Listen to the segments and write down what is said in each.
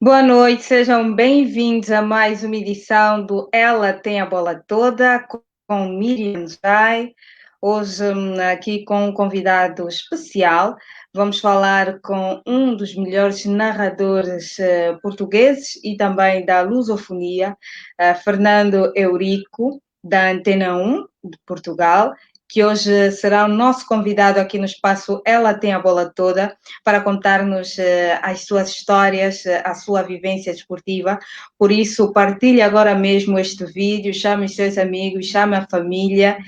Boa noite, sejam bem-vindos a mais uma edição do Ela Tem a Bola Toda com Miriam Jai. Hoje aqui com um convidado especial. Vamos falar com um dos melhores narradores portugueses e também da lusofonia, Fernando Eurico, da Antena 1 de Portugal, que hoje será o nosso convidado aqui no espaço Ela Tem a Bola Toda, para contar-nos as suas histórias, a sua vivência desportiva. Por isso, partilhe agora mesmo este vídeo, chame os seus amigos, chame a família,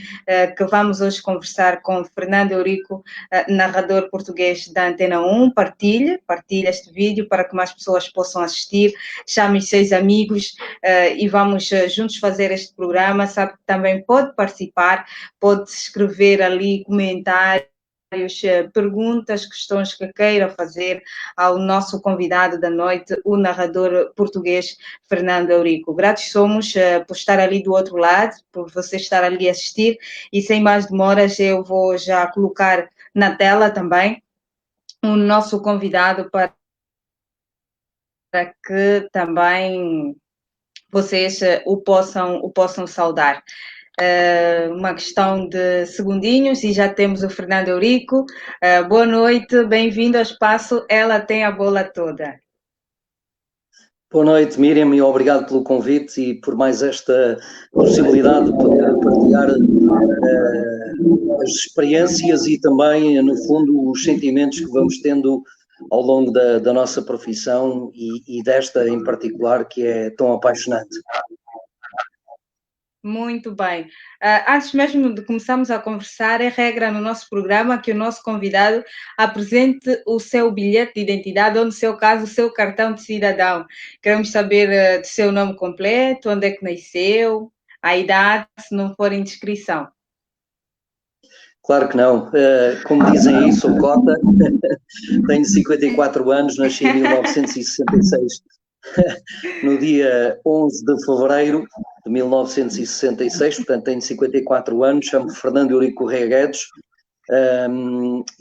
que vamos hoje conversar com Fernando Eurico, narrador português da Antena 1. Partilhe este vídeo para que mais pessoas possam assistir, chame os seus amigos e vamos juntos fazer este programa. Sabe que também pode participar, pode escrever ali comentários, perguntas, questões que queira fazer ao nosso convidado da noite, o narrador português Fernando Eurico. Gratos somos por estar ali do outro lado, por você estar ali a assistir, e sem mais demoras eu vou já colocar na tela também o nosso convidado para que também vocês o possam saudar. Uma questão de segundinhos e já temos o Fernando Eurico. Boa noite, bem-vindo ao espaço Ela Tem a Bola Toda. Boa noite, Miriam, e obrigado pelo convite e por mais esta possibilidade de poder partilhar as experiências e também, no fundo, os sentimentos que vamos tendo ao longo da nossa profissão e desta em particular, que é tão apaixonante. Muito bem. Antes mesmo de começarmos a conversar, é regra no nosso programa que o nosso convidado apresente o seu bilhete de identidade, ou no seu caso, o seu cartão de cidadão. Queremos saber do seu nome completo, onde é que nasceu, a idade, se não for indiscrição. Claro que não. Como dizem aí, sou cota, tenho 54 anos, nasci em 1966. No dia 11 de fevereiro de 1966, portanto tenho 54 anos, chamo-me Fernando Eurico Correia Guedes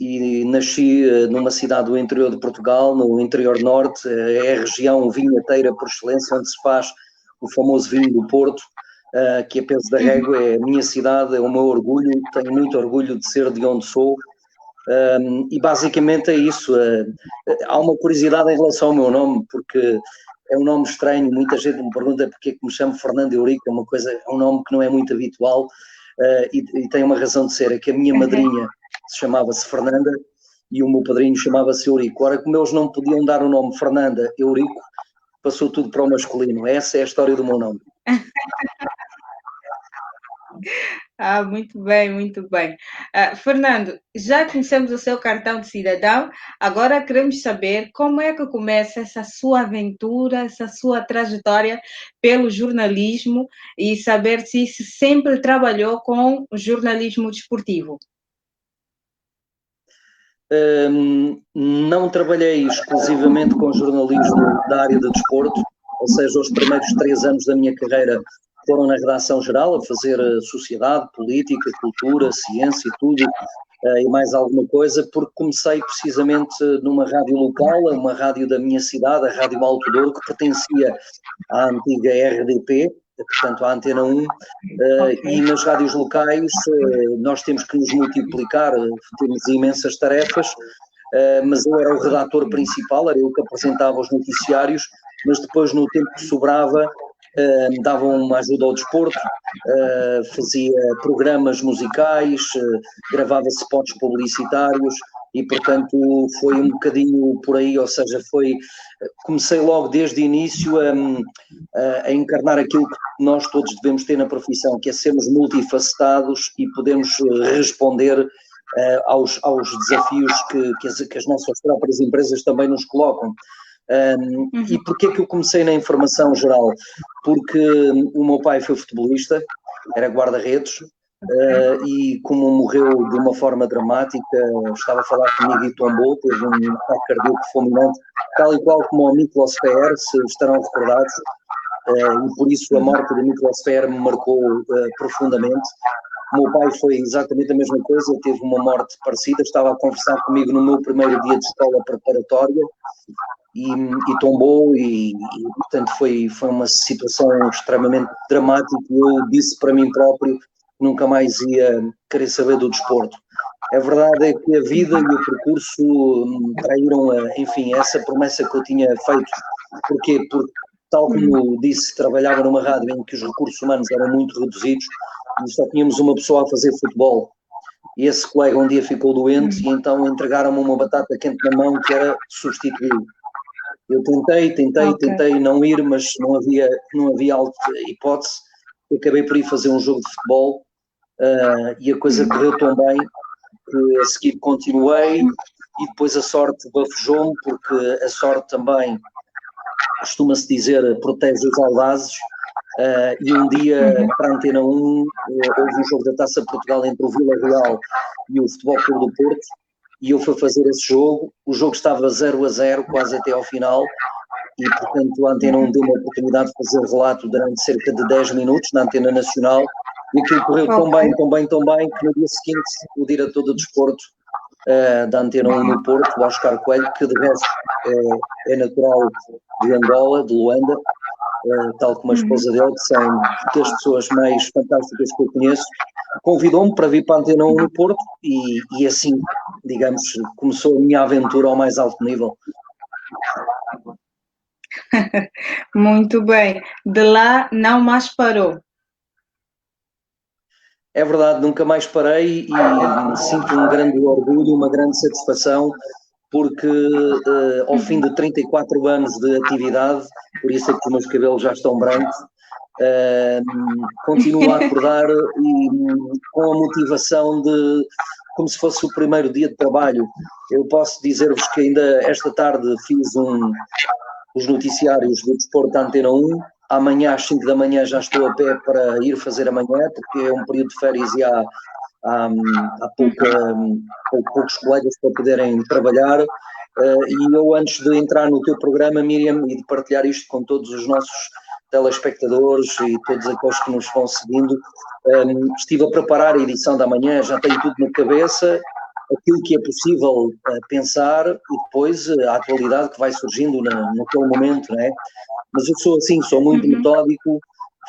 e nasci numa cidade do interior de Portugal, no interior norte, é a região vinheteira por excelência, onde se faz o famoso vinho do Porto, que a peso da régua é a minha cidade, é o meu orgulho, tenho muito orgulho de ser de onde sou. E basicamente é isso. Há uma curiosidade em relação ao meu nome, porque é um nome estranho, muita gente me pergunta porque é que me chamo Fernando Eurico, é um nome que não é muito habitual, e tem uma razão de ser, é que a minha madrinha chamava-se Fernanda e o meu padrinho chamava-se Eurico. Ora, como eles não podiam dar o nome Fernanda Eurico, passou tudo para o masculino. Essa é a história do meu nome. Muito bem, muito bem. Fernando, já conhecemos o seu cartão de cidadão, agora queremos saber como é que começa essa sua aventura, essa sua trajetória pelo jornalismo e saber se sempre trabalhou com jornalismo desportivo. Não trabalhei exclusivamente com jornalismo da área de desporto, ou seja, os primeiros 3 anos da minha carreira foram na redação geral, a fazer sociedade, política, cultura, ciência e tudo, e mais alguma coisa, porque comecei precisamente numa rádio local, uma rádio da minha cidade, a Rádio Alto Douro, que pertencia à antiga RDP, portanto à Antena 1, e nas rádios locais nós temos que nos multiplicar, temos imensas tarefas, mas eu era o redator principal, era eu que apresentava os noticiários, mas depois no tempo que sobrava dava uma ajuda ao desporto, fazia programas musicais, gravava spots publicitários e, portanto, foi um bocadinho por aí, ou seja, comecei logo desde o início a encarnar aquilo que nós todos devemos ter na profissão, que é sermos multifacetados e podermos responder aos desafios que as nossas próprias empresas também nos colocam. E porquê que eu comecei na informação geral? Porque o meu pai foi futebolista, era guarda-redes, e como morreu de uma forma dramática, estava a falar comigo e tombou, teve um ataque cardíaco fulminante, tal e qual como o Miklos Ferrer, se estarão recordados, e por isso a morte do Miklos Ferrer me marcou profundamente. O meu pai foi exatamente a mesma coisa, teve uma morte parecida, estava a conversar comigo no meu primeiro dia de escola preparatória, e tombou portanto foi uma situação extremamente dramática e eu disse para mim próprio que nunca mais ia querer saber do desporto. A verdade é que a vida e o percurso traíram, enfim, essa promessa que eu tinha feito. Porquê? Porque, tal como disse, trabalhava numa rádio em que os recursos humanos eram muito reduzidos e só tínhamos uma pessoa a fazer futebol. E esse colega um dia ficou doente e então entregaram-me uma batata quente na mão que era substituí-lo. Eu tentei não ir, mas não havia hipótese. Eu acabei por ir fazer um jogo de futebol e a coisa correu tão bem que a seguir continuei e depois a sorte bafejou-me, porque a sorte também, costuma-se dizer, protege os audazes. E um dia, para a Antena 1, houve um jogo da Taça de Portugal entre o Vila Real e o Futebol Clube do Porto, e eu fui fazer esse jogo. O jogo estava 0-0, quase até ao final, e portanto a Antena 1 deu uma oportunidade de fazer relato durante cerca de 10 minutos na Antena Nacional, e aquilo correu tão bem, que no dia seguinte o diretor de desporto da Antena 1 no Porto, o Oscar Coelho, que de resto é natural de Angola, de Luanda, tal como a esposa dele, que são das pessoas mais fantásticas que eu conheço, convidou-me para vir para a Antena 1 no Porto e assim, digamos, começou a minha aventura ao mais alto nível. Muito bem. De lá não mais parou. É verdade, nunca mais parei e sinto um grande orgulho, uma grande satisfação, porque ao fim de 34 anos de atividade, por isso é que os meus cabelos já estão brancos, continuo a acordar e com a motivação de como se fosse o primeiro dia de trabalho. Eu posso dizer-vos que ainda esta tarde fiz os noticiários do desporto da Antena 1. Amanhã às 5 da manhã já estou a pé para ir fazer amanhã, porque é um período de férias e há poucos colegas para poderem trabalhar. E eu, antes de entrar no teu programa, Miriam, e de partilhar isto com todos os nossos telespectadores e todos aqueles que nos vão seguindo, estive a preparar a edição da manhã, já tenho tudo na cabeça, aquilo que é possível pensar e depois a atualidade que vai surgindo naquele momento, não é? Mas eu sou assim, sou muito metódico,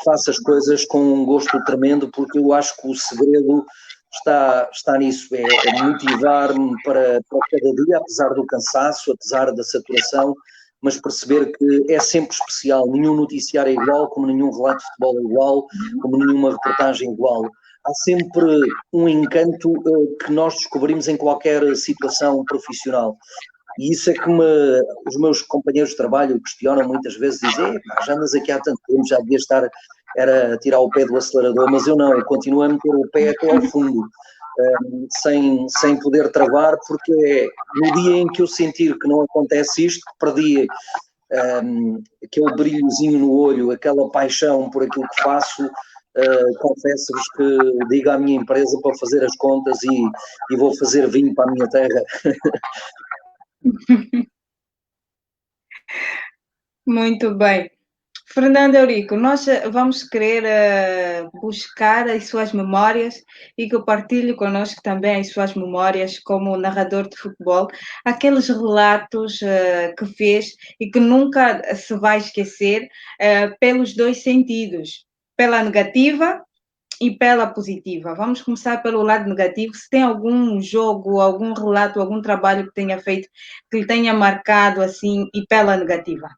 faço as coisas com um gosto tremendo, porque eu acho que o segredo está nisso, é motivar-me para cada dia, apesar do cansaço, apesar da saturação, mas perceber que é sempre especial, nenhum noticiário é igual, como nenhum relato de futebol é igual, como nenhuma reportagem é igual. Há sempre um encanto que nós descobrimos em qualquer situação profissional. E isso é que os meus companheiros de trabalho questionam muitas vezes, dizem, já andas aqui há tanto tempo, já devia estar a tirar o pé do acelerador, mas eu não, eu continuo a meter o pé até ao fundo, sem poder travar, porque no dia em que eu sentir que não acontece isto, que perdi aquele brilhozinho no olho, aquela paixão por aquilo que faço, confesso-vos que digo à minha empresa para fazer as contas e vou fazer vinho para a minha terra. Muito bem. Fernando Eurico, nós vamos querer buscar as suas memórias e que partilhe connosco também as suas memórias como narrador de futebol, aqueles relatos que fez e que nunca se vai esquecer pelos dois sentidos, pela negativa e pela positiva. Vamos começar pelo lado negativo. Se tem algum jogo, algum relato, algum trabalho que tenha feito que lhe tenha marcado assim e pela negativa.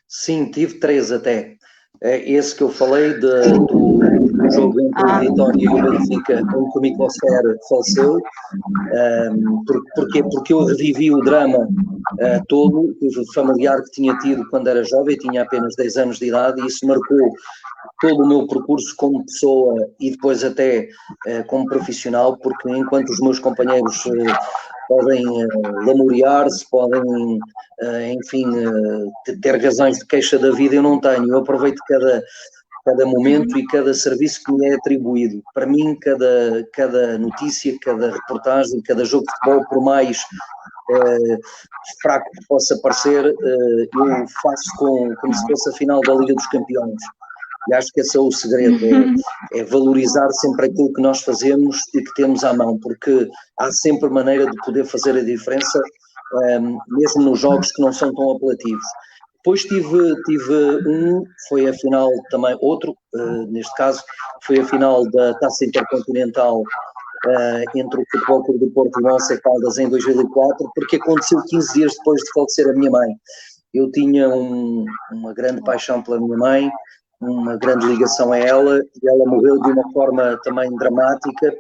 Sim, tive 3 até. Esse que eu falei do jogo entre o Vitória e o Benfica, em que o Mikosfer faleceu. Porquê? Porque eu revivi o drama todo, o familiar que tinha tido quando era jovem, tinha apenas 10 anos de idade, e isso marcou todo o meu percurso como pessoa e depois até como profissional, porque enquanto os meus companheiros podem lamuriar-se, podem, enfim, ter razões de queixa da vida, eu não tenho. Eu aproveito cada momento e cada serviço que me é atribuído. Para mim, cada notícia, cada reportagem, cada jogo de futebol, por mais fraco que possa parecer, eu faço como se fosse a final da Liga dos Campeões. E acho que esse é o segredo, é valorizar sempre aquilo que nós fazemos e que temos à mão, porque há sempre maneira de poder fazer a diferença mesmo nos jogos que não são tão apelativos. Depois foi a final também, neste caso, foi a final da Taça Intercontinental entre o Futebol Clube do Porto e o Once Caldas em 2004, porque aconteceu 15 dias depois de falecer a minha mãe. Eu tinha uma grande paixão pela minha mãe, uma grande ligação a ela, e ela morreu de uma forma também dramática,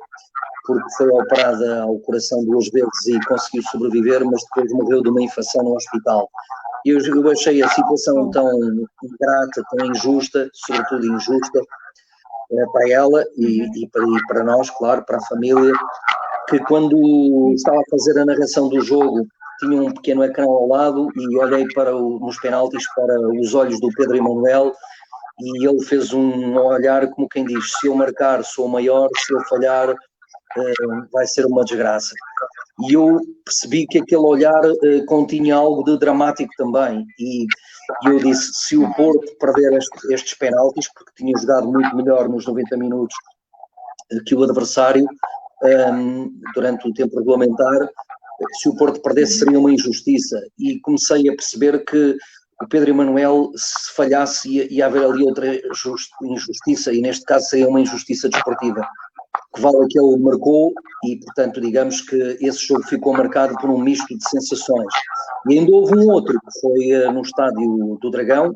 porque foi operada ao coração 2 vezes e conseguiu sobreviver, mas depois morreu de uma infecção no hospital. Eu achei a situação tão ingrata, tão injusta, sobretudo injusta, para ela e para nós, claro, para a família, que quando estava a fazer a narração do jogo, tinha um pequeno ecrã ao lado e olhei nos penaltis para os olhos do Pedro Emanuel e ele fez um olhar como quem diz, se eu marcar sou maior, se eu falhar vai ser uma desgraça. E eu percebi que aquele olhar continha algo de dramático também. E eu disse, se o Porto perder estes penaltis, porque tinha jogado muito melhor nos 90 minutos que o adversário, durante o tempo regulamentar, se o Porto perdesse seria uma injustiça. E comecei a perceber que o Pedro Emanuel, se falhasse, ia haver ali outra injustiça, e neste caso seria uma injustiça desportiva. Que vale que ele marcou e, portanto, digamos que esse jogo ficou marcado por um misto de sensações. E ainda houve um outro, que foi no Estádio do Dragão,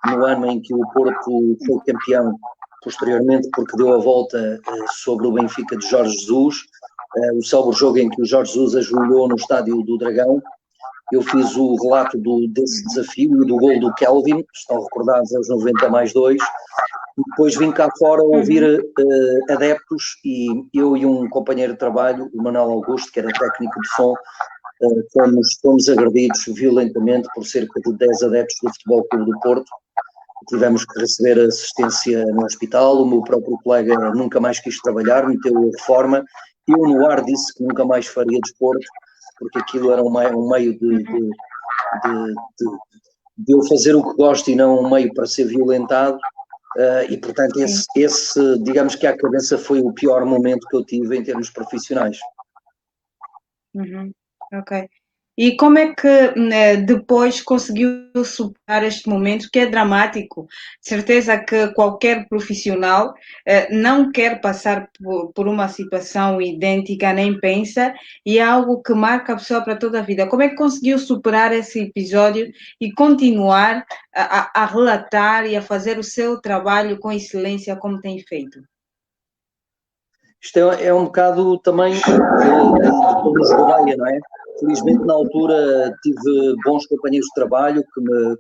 no ano em que o Porto foi campeão, posteriormente porque deu a volta sobre o Benfica de Jorge Jesus, o célebre jogo em que o Jorge Jesus ajoelhou no Estádio do Dragão. Eu fiz o relato desse desafio e do gol do Kelvin, estão recordados aos 90+2, depois vim cá fora ouvir adeptos e eu e um companheiro de trabalho, o Manuel Augusto, que era técnico de som, fomos agredidos violentamente por cerca de 10 adeptos do Futebol Clube do Porto. Tivemos que receber assistência no hospital, o meu próprio colega nunca mais quis trabalhar, meteu a reforma, eu no ar disse que nunca mais faria desporto, porque aquilo era um meio de eu fazer o que gosto e não um meio para ser violentado. E, portanto, esse, digamos que à cabeça foi o pior momento que eu tive em termos profissionais. Ok. E como é que depois conseguiu superar este momento, que é dramático? Certeza que qualquer profissional não quer passar por uma situação idêntica, nem pensa, e é algo que marca a pessoa para toda a vida. Como é que conseguiu superar esse episódio e continuar a relatar e a fazer o seu trabalho com excelência como tem feito? Isto é um bocado também de nos rodeia, não é? Felizmente, na altura, tive bons companheiros de trabalho que me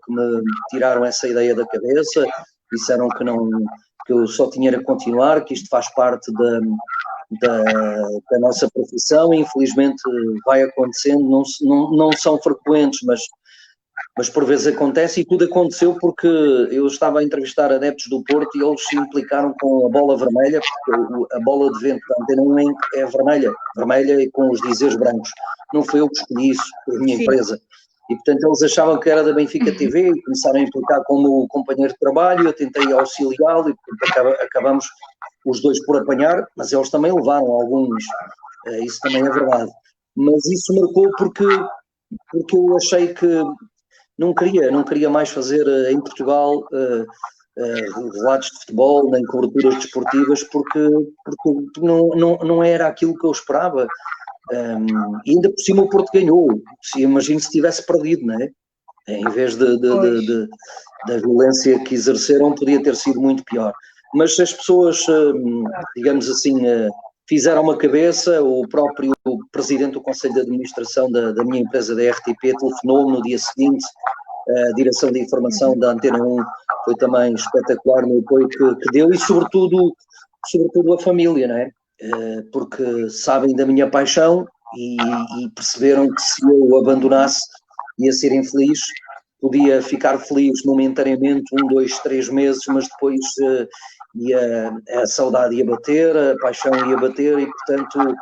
tiraram essa ideia da cabeça, disseram que eu só tinha a continuar, que isto faz parte da nossa profissão, e infelizmente vai acontecendo, não são frequentes, mas por vezes acontece, e tudo aconteceu porque eu estava a entrevistar adeptos do Porto e eles se implicaram com a bola vermelha, porque a bola de vento da Antena 1 é vermelha e com os dizeres brancos. Não foi eu que escolhi isso, foi a minha empresa. E, portanto, eles achavam que era da Benfica TV e começaram a implicar com o meu companheiro de trabalho, eu tentei auxiliá-lo e, portanto, acabamos os dois por apanhar, mas eles também levaram alguns, isso também é verdade. Mas isso marcou porque eu achei que não queria mais fazer em Portugal relatos de futebol, nem coberturas desportivas, porque não era aquilo que eu esperava. E ainda por cima o Porto ganhou. Imagino se tivesse perdido, não é? Em vez da violência que exerceram, podia ter sido muito pior. Mas as pessoas, digamos assim, fizeram uma cabeça. O próprio presidente do Conselho de Administração da minha empresa, da RTP, telefonou-me no dia seguinte. A direção de informação da Antena 1 foi também espetacular no apoio que deu, e sobretudo a família, não é? Porque sabem da minha paixão e perceberam que se eu o abandonasse ia ser infeliz. Podia ficar feliz momentaneamente, 1, 2, 3 meses, mas depois a saudade ia bater, a paixão ia bater, e portanto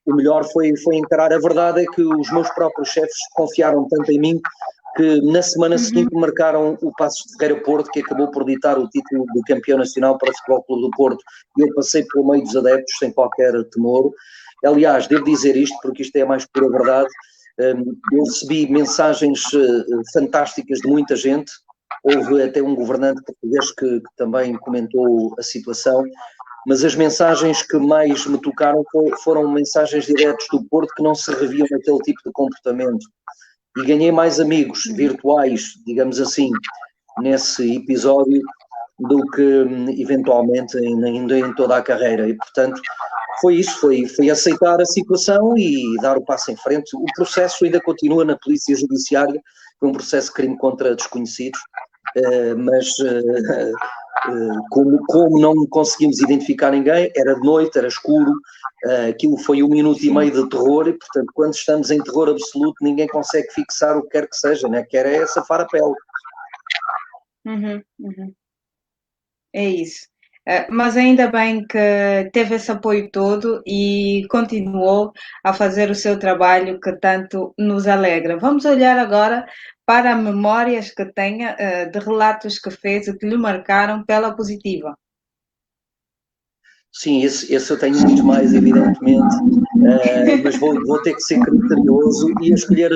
o melhor foi encarar. A verdade é que os meus próprios chefes confiaram tanto em mim que na semana seguinte marcaram o Passos de Ferreira Porto, que acabou por ditar o título de campeão nacional para o Futebol Clube do Porto, e eu passei pelo meio dos adeptos sem qualquer temor. Aliás, devo dizer isto porque isto é a mais pura verdade, Eu recebi mensagens fantásticas de muita gente. Houve até um governante português que também comentou a situação, mas as mensagens que mais me tocaram foram mensagens diretas do Porto que não se reviam naquele tipo de comportamento. E ganhei mais amigos virtuais, digamos assim, nesse episódio, do que eventualmente ainda em toda a carreira. E, portanto, foi isso, foi aceitar a situação e dar o passo em frente. O processo ainda continua na Polícia Judiciária, foi um processo de crime contra desconhecidos, mas como não conseguimos identificar ninguém, era de noite, era escuro, aquilo foi 1 minuto e meio de terror, e portanto, quando estamos em terror absoluto, ninguém consegue fixar o que quer que seja, né? Quer é safar a pele. É isso. Mas ainda bem que teve esse apoio todo e continuou a fazer o seu trabalho que tanto nos alegra. Vamos olhar agora para memórias que tenha de relatos que fez e que lhe marcaram pela positiva. Sim, esse eu tenho muito mais, evidentemente, mas vou ter que ser criterioso e escolher,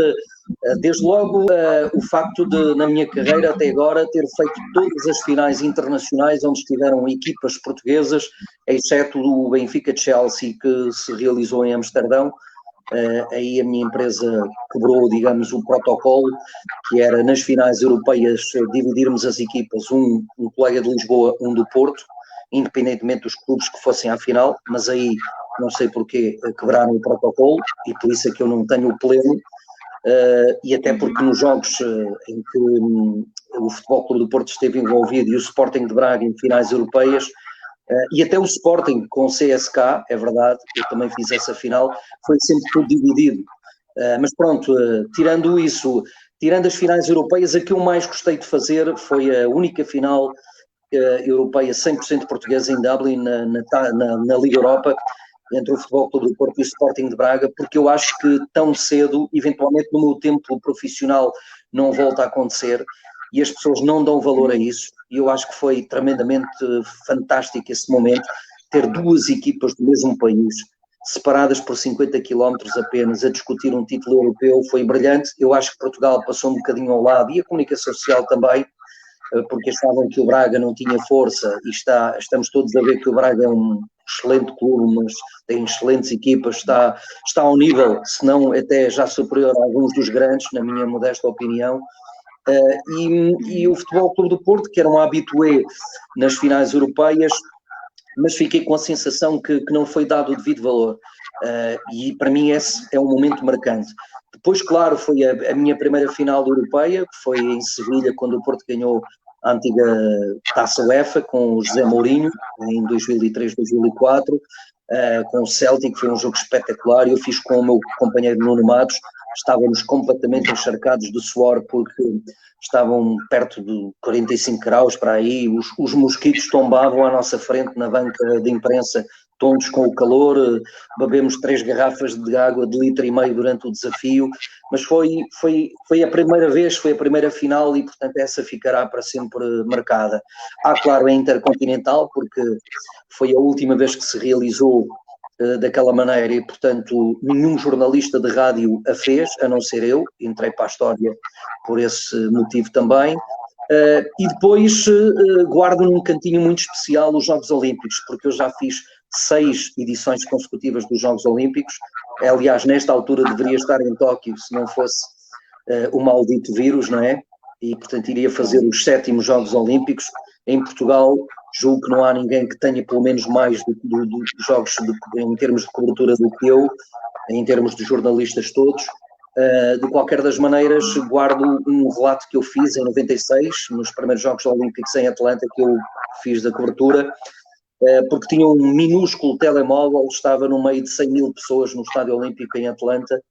desde logo, o facto de, na minha carreira até agora, ter feito todas as finais internacionais onde estiveram equipas portuguesas, exceto o Benfica-Chelsea, que se realizou em Amsterdão. Aí a minha empresa quebrou, digamos, o protocolo, que era nas finais europeias dividirmos as equipas, um colega de Lisboa, um do Porto, independentemente dos clubes que fossem à final, mas aí não sei porquê quebraram o protocolo e por isso é que eu não tenho o pleno, e até porque nos jogos em que o Futebol Clube do Porto esteve envolvido e o Sporting de Braga em finais europeias, e até o Sporting com o CSK, é verdade, eu também fiz essa final, foi sempre tudo dividido. Mas pronto, tirando isso, tirando as finais europeias, a que eu mais gostei de fazer foi a única final europeia 100% portuguesa em Dublin, na Liga Europa, entre o Futebol Clube do Porto e o Sporting de Braga, porque eu acho que tão cedo, eventualmente no meu tempo profissional, não volta a acontecer e as pessoas não dão valor a isso. E eu acho que foi tremendamente fantástico esse momento, ter duas equipas do mesmo país, separadas por 50 quilómetros apenas, a discutir um título europeu, foi brilhante. Eu acho que Portugal passou um bocadinho ao lado, e a comunicação social também, porque achavam que o Braga não tinha força, e estamos todos a ver que o Braga é um excelente clube, mas tem excelentes equipas, está ao nível, se não até já superior a alguns dos grandes, na minha modesta opinião. E o Futebol Clube do Porto, que era um habitué nas finais europeias, mas fiquei com a sensação que não foi dado o devido valor. E para mim esse é um momento marcante. Depois, claro, foi a minha primeira final europeia, que foi em Sevilha, quando o Porto ganhou a antiga Taça UEFA, com o José Mourinho, em 2003, 2004, com o Celtic, foi um jogo espetacular. Eu fiz com o meu companheiro Nuno Matos, estávamos completamente encharcados de suor, porque estavam perto de 45 graus para aí, os mosquitos tombavam à nossa frente na banca de imprensa, tontos com o calor, bebemos 3 garrafas de água de 1,5 litro durante o desafio, mas foi a primeira vez, foi a primeira final e, portanto, essa ficará para sempre marcada. Claro, a Intercontinental, porque foi a última vez que se realizou daquela maneira e, portanto, nenhum jornalista de rádio a fez, a não ser eu, entrei para a história por esse motivo também. E depois guardo num cantinho muito especial os Jogos Olímpicos, porque eu já fiz 6 edições consecutivas dos Jogos Olímpicos. Aliás, nesta altura deveria estar em Tóquio, se não fosse o maldito vírus, não é? E, portanto, iria fazer os 7º Jogos Olímpicos. Em Portugal, julgo que não há ninguém que tenha pelo menos mais dos jogos em termos de cobertura do que eu, em termos de jornalistas todos. De qualquer das maneiras, guardo um relato que eu fiz em 96, nos primeiros Jogos Olímpicos em Atlanta, que eu fiz da cobertura, porque tinha um minúsculo telemóvel, estava no meio de 100 mil pessoas no Estádio Olímpico em Atlanta,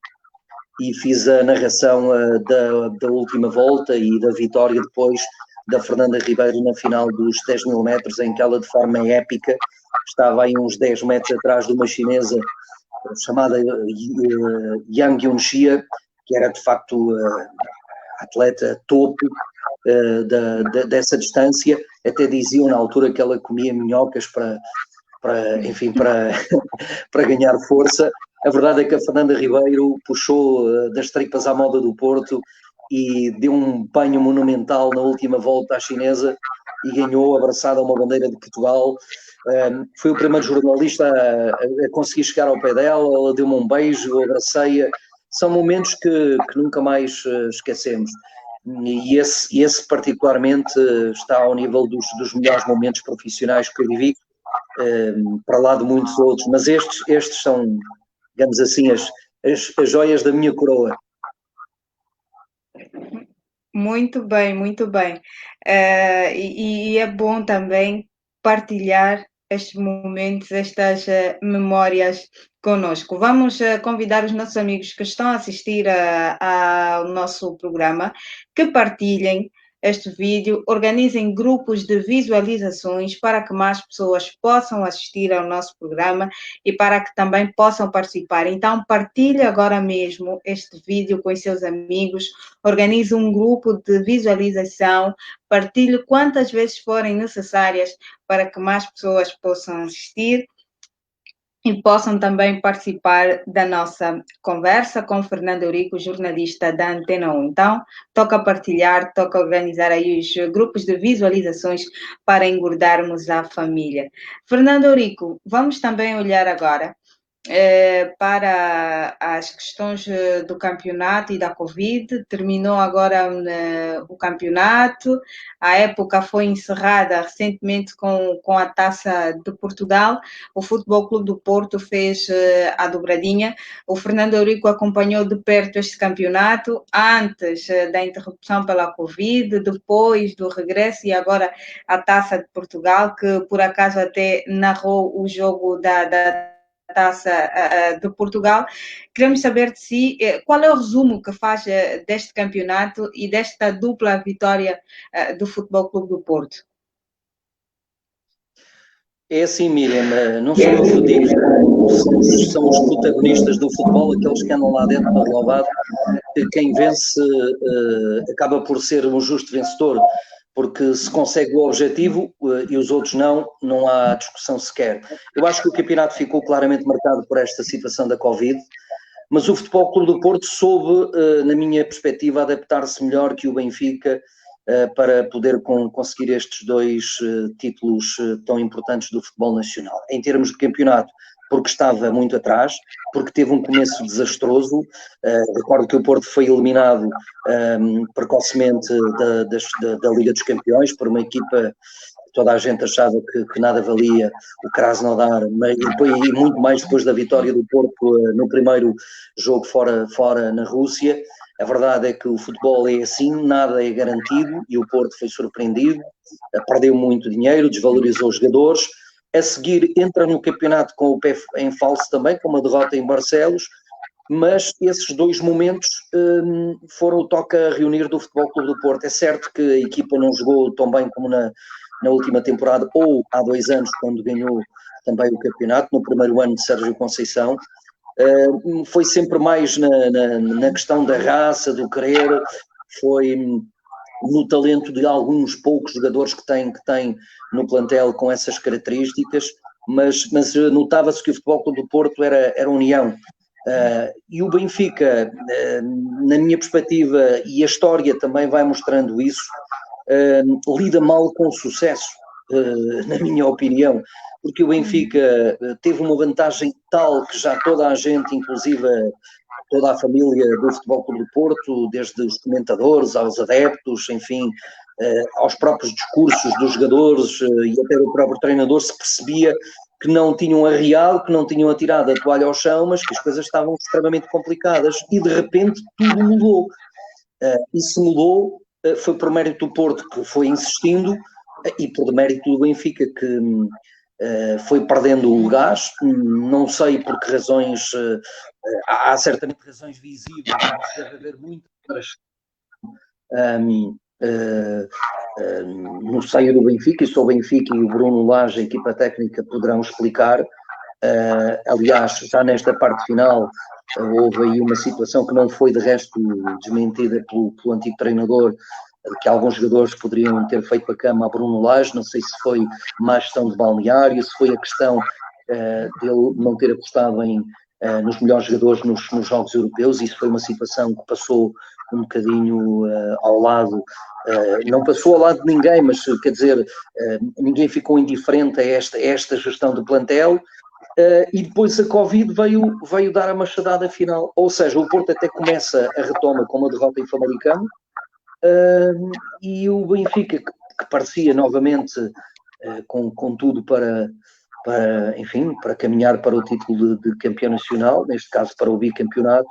e fiz a narração da última volta e da vitória depois da Fernanda Ribeiro na final dos 10 mil metros, em que ela, de forma épica, estava aí uns 10 metros atrás de uma chinesa chamada Yang Yunxia, que era de facto atleta topo dessa distância. Até diziam na altura que ela comia minhocas para ganhar força. A verdade é que a Fernanda Ribeiro puxou das tripas à moda do Porto e deu um banho monumental na última volta à chinesa e ganhou abraçada a uma bandeira de Portugal. Foi o primeiro jornalista a conseguir chegar ao pé dela, ela deu-me um beijo, eu abracei-a. São momentos que nunca mais esquecemos. E esse particularmente está ao nível dos melhores momentos profissionais que eu vivi, para lá de muitos outros, mas estes são, digamos assim, as joias da minha coroa. Muito bem, muito bem. E é bom também partilhar estes momentos, estas memórias conosco. Vamos convidar os nossos amigos que estão a assistir ao nosso programa que partilhem este vídeo, organizem grupos de visualizações para que mais pessoas possam assistir ao nosso programa e para que também possam participar. Então, partilhe agora mesmo este vídeo com os seus amigos, organize um grupo de visualização, partilhe quantas vezes forem necessárias para que mais pessoas possam assistir e possam também participar da nossa conversa com Fernando Eurico, jornalista da Antena 1. Então, toca partilhar, toca organizar aí os grupos de visualizações para engordarmos a família. Fernando Eurico, vamos também olhar agora para as questões do campeonato e da Covid. Terminou agora o campeonato, a época foi encerrada recentemente com a Taça de Portugal. O Futebol Clube do Porto fez a dobradinha. O Fernando Eurico acompanhou de perto este campeonato, antes da interrupção pela Covid, depois do regresso e agora a Taça de Portugal, que por acaso até narrou o jogo da Taça de Portugal. Queremos saber de si qual é o resumo que faz deste campeonato e desta dupla vitória do Futebol Clube do Porto. É assim, Miriam, não sou eu que digo, são os protagonistas do futebol, aqueles que andam lá dentro do relvado, que quem vence acaba por ser um justo vencedor, porque se consegue o objetivo e os outros não há discussão sequer. Eu acho que o campeonato ficou claramente marcado por esta situação da Covid, mas o Futebol Clube do Porto soube, na minha perspectiva, adaptar-se melhor que o Benfica para poder conseguir estes dois títulos tão importantes do futebol nacional. Em termos de campeonato, porque estava muito atrás, porque teve um começo desastroso. Recordo que o Porto foi eliminado precocemente da Liga dos Campeões por uma equipa que toda a gente achava que nada valia, o Krasnodar, e muito mais depois da vitória do Porto no primeiro jogo fora na Rússia. A verdade é que o futebol é assim, nada é garantido e o Porto foi surpreendido, perdeu muito dinheiro, desvalorizou os jogadores. A seguir entra no campeonato com o pé em falso também, com uma derrota em Barcelos, mas esses dois momentos foram o toque a reunir do Futebol Clube do Porto. É certo que a equipa não jogou tão bem como na última temporada, ou há 2 anos, quando ganhou também o campeonato, no primeiro ano de Sérgio Conceição. Foi sempre mais na questão da raça, do querer, foi no talento de alguns poucos jogadores que tem no plantel com essas características, mas notava-se que o Futebol Clube do Porto era união. E o Benfica, na minha perspectiva, e a história também vai mostrando isso, lida mal com o sucesso, na minha opinião, porque o Benfica teve uma vantagem tal que já toda a gente, inclusive toda a família do Futebol Clube do Porto, desde os comentadores aos adeptos, enfim, aos próprios discursos dos jogadores e até do próprio treinador, se percebia que não tinham arreado, que não tinham atirado a toalha ao chão, mas que as coisas estavam extremamente complicadas e de repente tudo mudou. E se mudou, foi por mérito do Porto, que foi insistindo, e por mérito do Benfica, que foi perdendo o gás. Não sei por que razões, há certamente razões visíveis, mas deve haver muitas no seio do Benfica, e só o Benfica e o Bruno Lage, a equipa técnica, poderão explicar. Aliás, já nesta parte final, houve aí uma situação que não foi de resto desmentida pelo antigo treinador, que alguns jogadores poderiam ter feito a cama a Bruno Lage. Não sei se foi má gestão de balneário, se foi a questão dele não ter apostado em nos melhores jogadores nos Jogos Europeus. Isso foi uma situação que passou um bocadinho ao lado, não passou ao lado de ninguém, mas quer dizer, ninguém ficou indiferente a esta gestão do plantel. E depois a Covid veio dar a machadada final, ou seja, o Porto até começa a retoma com uma derrota em Famalicão, e o Benfica, que parecia novamente com tudo para caminhar para o título de campeão nacional, neste caso para o bicampeonato,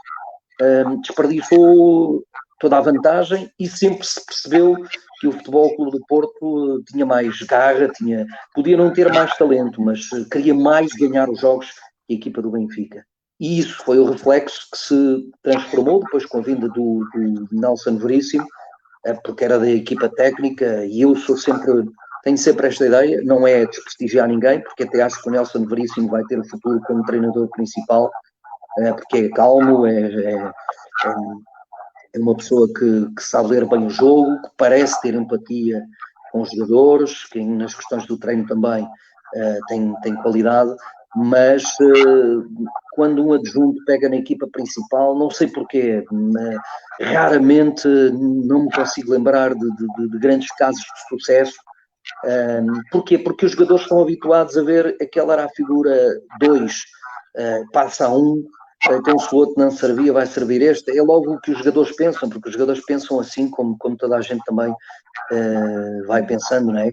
desperdiçou toda a vantagem e sempre se percebeu que o Futebol Clube do Porto tinha mais garra, podia não ter mais talento, mas queria mais ganhar os jogos que a equipa do Benfica. E isso foi o reflexo que se transformou depois com a vinda do Nelson Veríssimo, porque era da equipa técnica, e eu tenho sempre esta ideia, não é desprestigiar ninguém, porque até acho que o Nelson Veríssimo vai ter o futuro como treinador principal, porque é calmo, é uma pessoa que sabe ler bem o jogo, que parece ter empatia com os jogadores, que nas questões do treino também tem qualidade, mas quando um adjunto pega na equipa principal, não sei porquê, raramente não me consigo lembrar de grandes casos de sucesso. Porquê? Porque os jogadores estão habituados a ver aquela era a figura 2, passa a 1, então se o outro não servia, vai servir este. É logo o que os jogadores pensam, porque os jogadores pensam assim como toda a gente também vai pensando, não é?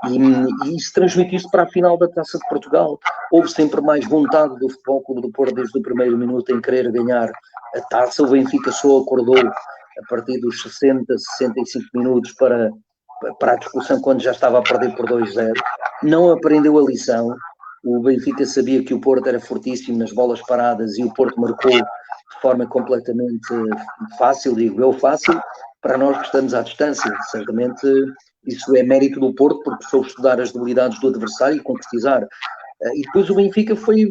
E isso transmitiu-se para a final da Taça de Portugal. Houve sempre mais vontade do Futebol Clube do Porto desde o primeiro minuto em querer ganhar a taça. O Benfica só acordou a partir dos 60, 65 minutos para a discussão quando já estava a perder por 2-0. Não aprendeu a lição. O Benfica sabia que o Porto era fortíssimo nas bolas paradas e o Porto marcou de forma completamente fácil, digo eu, fácil, para nós que estamos à distância. Certamente isso é mérito do Porto, porque soube estudar as debilidades do adversário e concretizar. E depois o Benfica foi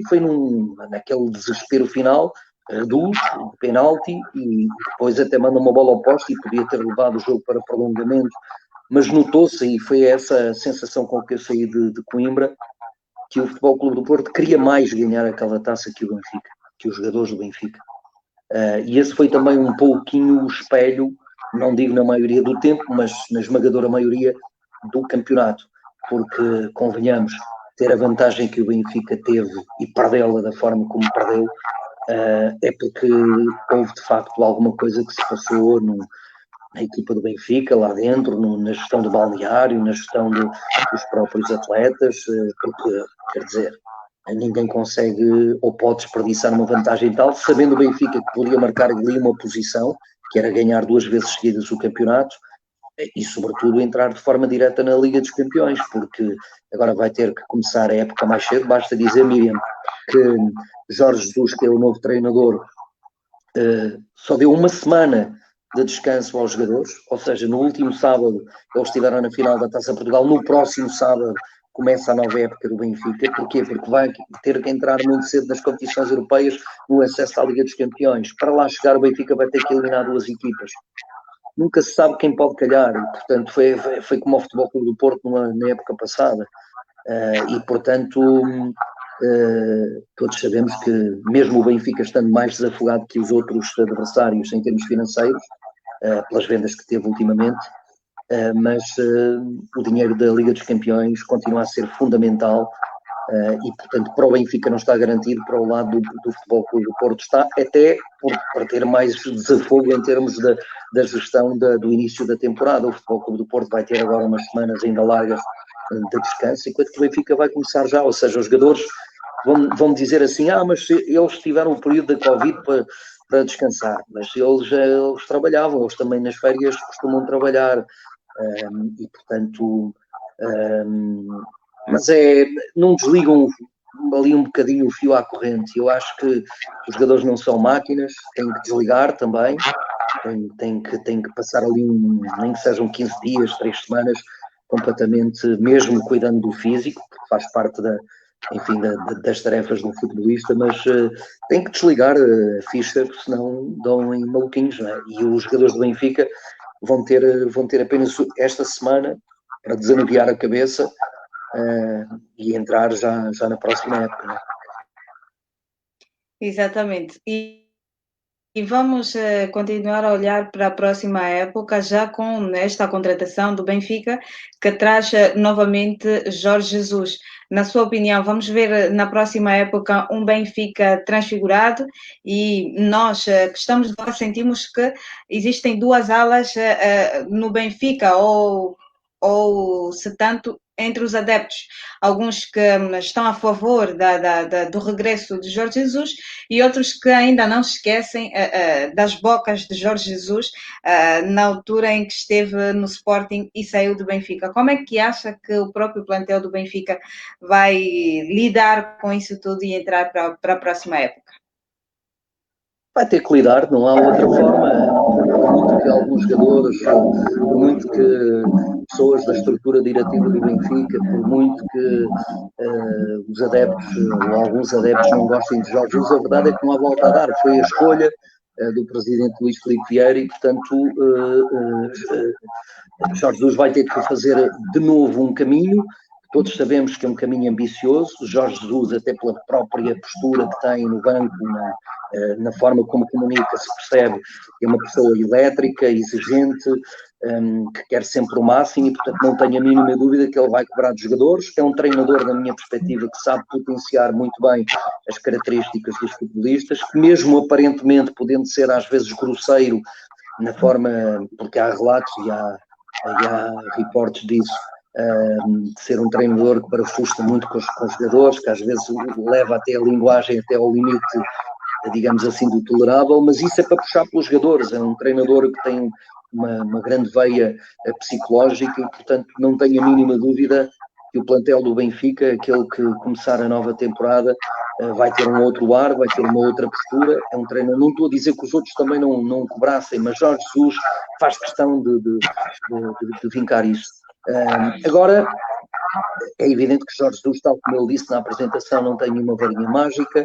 naquele desespero final, reduz de penalti e depois até manda uma bola oposta e podia ter levado o jogo para prolongamento, mas notou-se, e foi essa sensação com que eu saí de Coimbra, que o Futebol Clube do Porto queria mais ganhar aquela taça que o Benfica, que os jogadores do Benfica. E esse foi também um pouquinho o espelho, não digo na maioria do tempo, mas na esmagadora maioria do campeonato, porque, convenhamos, ter a vantagem que o Benfica teve e perdê-la da forma como perdeu, é porque houve de facto alguma coisa que se passou na equipa do Benfica, lá dentro, na gestão do balneário, na gestão dos próprios atletas, porque, quer dizer, ninguém consegue ou pode desperdiçar uma vantagem tal, sabendo o Benfica que poderia marcar ali uma posição, que era ganhar 2 vezes seguidas o campeonato, e sobretudo entrar de forma direta na Liga dos Campeões, porque agora vai ter que começar a época mais cedo. Basta dizer, Miriam, que Jorge Jesus, que é o novo treinador, só deu uma semana de descanso aos jogadores, ou seja, no último sábado eles estiveram na final da Taça Portugal, no próximo sábado começa a nova época do Benfica. Porquê? Porque vai ter que entrar muito cedo nas competições europeias no acesso à Liga dos Campeões. Para lá chegar o Benfica vai ter que eliminar 2 equipas. Nunca se sabe quem pode calhar, e portanto foi como o Futebol Clube do Porto na época passada, e portanto todos sabemos que mesmo o Benfica estando mais desafogado que os outros adversários em termos financeiros, pelas vendas que teve ultimamente, mas o dinheiro da Liga dos Campeões continua a ser fundamental, e portanto para o Benfica não está garantido, para o lado do Futebol Clube do Porto está, até para ter mais desafogo em termos da gestão do início da temporada. O Futebol Clube do Porto vai ter agora umas semanas ainda largas de descanso, enquanto que o Benfica vai começar já, ou seja, os jogadores vão dizer assim, mas eles tiveram um período da Covid para descansar, mas eles trabalhavam, eles também nas férias costumam trabalhar, e portanto, mas não desligam ali um bocadinho o fio à corrente. Eu acho que os jogadores não são máquinas, têm que desligar também, têm que passar ali, nem que sejam 15 dias, 3 semanas, completamente, mesmo cuidando do físico, porque faz parte das tarefas do futebolista, mas tem que desligar a ficha, porque senão dão em maluquinhos, não é? E os jogadores do Benfica vão ter apenas esta semana para desanuviar a cabeça e entrar já na próxima época, não é? Exatamente. E vamos continuar a olhar para a próxima época, já com esta contratação do Benfica, que traz novamente Jorge Jesus. Na sua opinião, vamos ver na próxima época um Benfica transfigurado e nós que estamos lá sentimos que existem duas alas no Benfica, ou se tanto entre os adeptos, alguns que estão a favor do regresso de Jorge Jesus e outros que ainda não se esquecem das bocas de Jorge Jesus na altura em que esteve no Sporting e saiu do Benfica. Como é que acha que o próprio plantel do Benfica vai lidar com isso tudo e entrar para a próxima época? Vai ter que lidar, não há outra forma. Por muito que alguns jogadores, por muito que pessoas da estrutura diretiva do Benfica, por muito que os adeptos, ou alguns adeptos não gostem de Jorge Jesus, a verdade é que não há volta a dar. Foi a escolha do presidente Luís Filipe Vieira e, portanto, Jorge Jesus vai ter que fazer de novo um caminho. Todos sabemos que é um caminho ambicioso. Jorge Jesus, até pela própria postura que tem no banco, na forma como comunica, se percebe, é uma pessoa elétrica, exigente, que quer sempre o máximo e, portanto, não tenho a mínima dúvida que ele vai cobrar dos jogadores. É um treinador, na minha perspectiva, que sabe potenciar muito bem as características dos futebolistas, que mesmo aparentemente podendo ser às vezes grosseiro na forma, porque há relatos e há reportes disso, de ser um treinador que parafusta muito com os jogadores, que às vezes leva até a linguagem até ao limite, digamos assim, do tolerável, mas isso é para puxar pelos jogadores. É um treinador que tem uma grande veia psicológica e, portanto, não tenho a mínima dúvida que o plantel do Benfica, aquele que começar a nova temporada, vai ter um outro ar, vai ter uma outra postura. É um treinador, não estou a dizer que os outros também não cobrassem, mas Jorge Jesus faz questão de vincar isso. Agora, é evidente que Jorge Jesus, tal como ele disse na apresentação, não tem nenhuma varinha mágica.